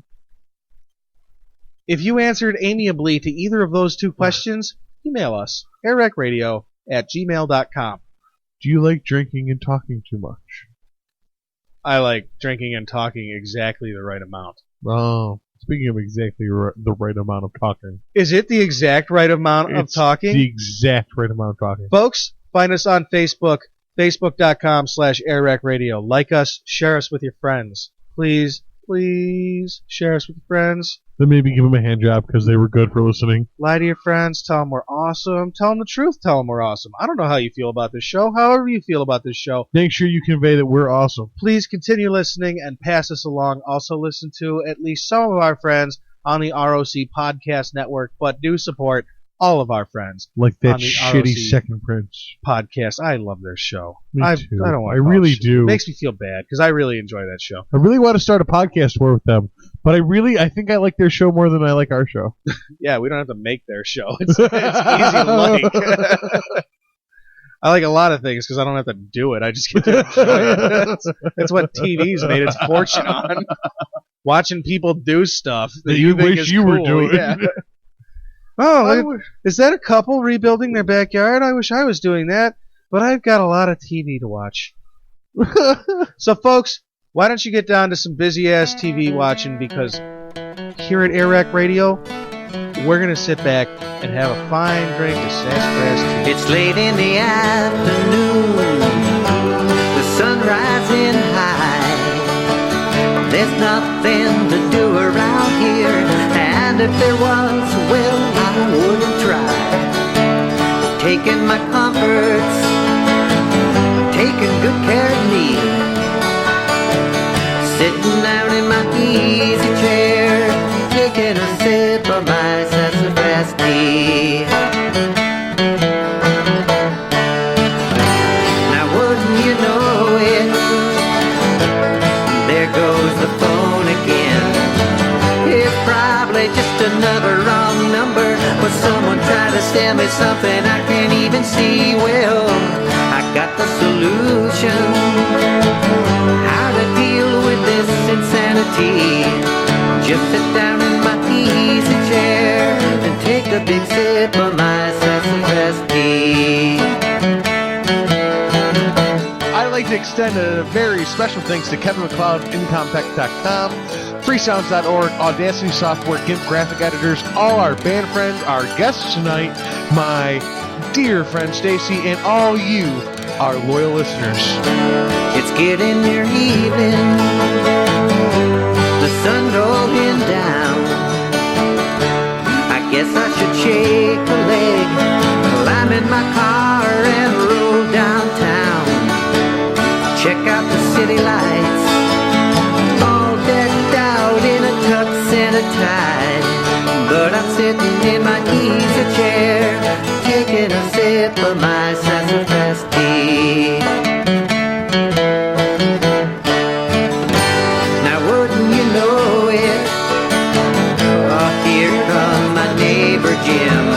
If you answered amiably to either of those two questions, email us, AirWreckRadio@gmail.com. Do you like drinking and talking too much? I like drinking and talking exactly the right amount. Oh, speaking of exactly the right amount of talking. Is it the exact right amount of talking? The exact right amount of talking. Folks, find us on Facebook, facebook.com/AirWreckRadio. Like us, share us with your friends. Please share us with your friends. Then maybe give them a hand job because they were good for listening. Lie to your friends. Tell them we're awesome. Tell them the truth. Tell them we're awesome. I don't know how you feel about this show. However you feel about this show. Make sure you convey that we're awesome. Please continue listening and pass us along. Also listen to at least some of our friends on the ROC Podcast Network, but do support all of our friends. Like that shitty Second Prince podcast. I love their show. Me too. I don't want. I really do. It makes me feel bad because I really enjoy that show. I really want to start a podcast more with them, but I think I like their show more than I like our show. Yeah, we don't have to make their show. It's easy to like. I like a lot of things because I don't have to do it. I just get to enjoy it. That's what TV's made its fortune on. Watching people do stuff that you think wish is you cool. were doing. Yeah. Oh, is that a couple rebuilding their backyard? I wish I was doing that, but I've got a lot of TV to watch. So, folks, why don't you get down to some busy-ass TV watching, because here at AirWreck Radio, we're going to sit back and have a fine drink of sassafras tea. It's late in the afternoon, the sun rising high. There's nothing to do around here, and if there was, well, I wouldn't try. Taking my comforts, taking good care of me. Sitting down in my easy chair, taking a sip of my sassafras tea. Now wouldn't you know it, there goes the phone again. It's probably just another wrong number, but someone tried to sell me something I can't even see. Well, I got the solution, how to deal with this insanity. Just sit down in my easy chair and take a big sip of my sassafras tea. I'd like to extend a very special thanks to Kevin McLeod, Incompetech.com, Freesounds.org, Audacity Software, GIMP graphic editors, all our band friends, our guests tonight, my dear friend Stacey, and all you, our loyal listeners. It's getting near evening, the sun rolling down. I guess I should shake a leg, climb in my car and roll downtown. Check out the city lights, all decked out in a tux and a tie. But I'm sitting in my easy chair, taking a sip of my sassafras tea. Now wouldn't you know it, oh, here come my neighbor Jim.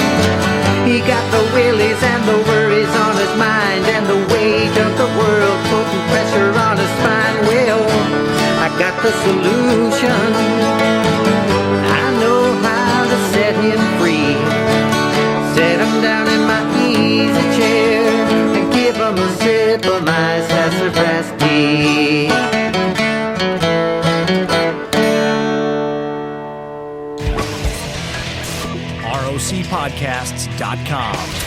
He got the willies and the worries on his mind, and the weight of the world putting pressure on his spine. Well, I got the solution, I know how to set him free. Set him down in my easy chair and give him a sip of my sassafras tea. ROCpodcasts.com.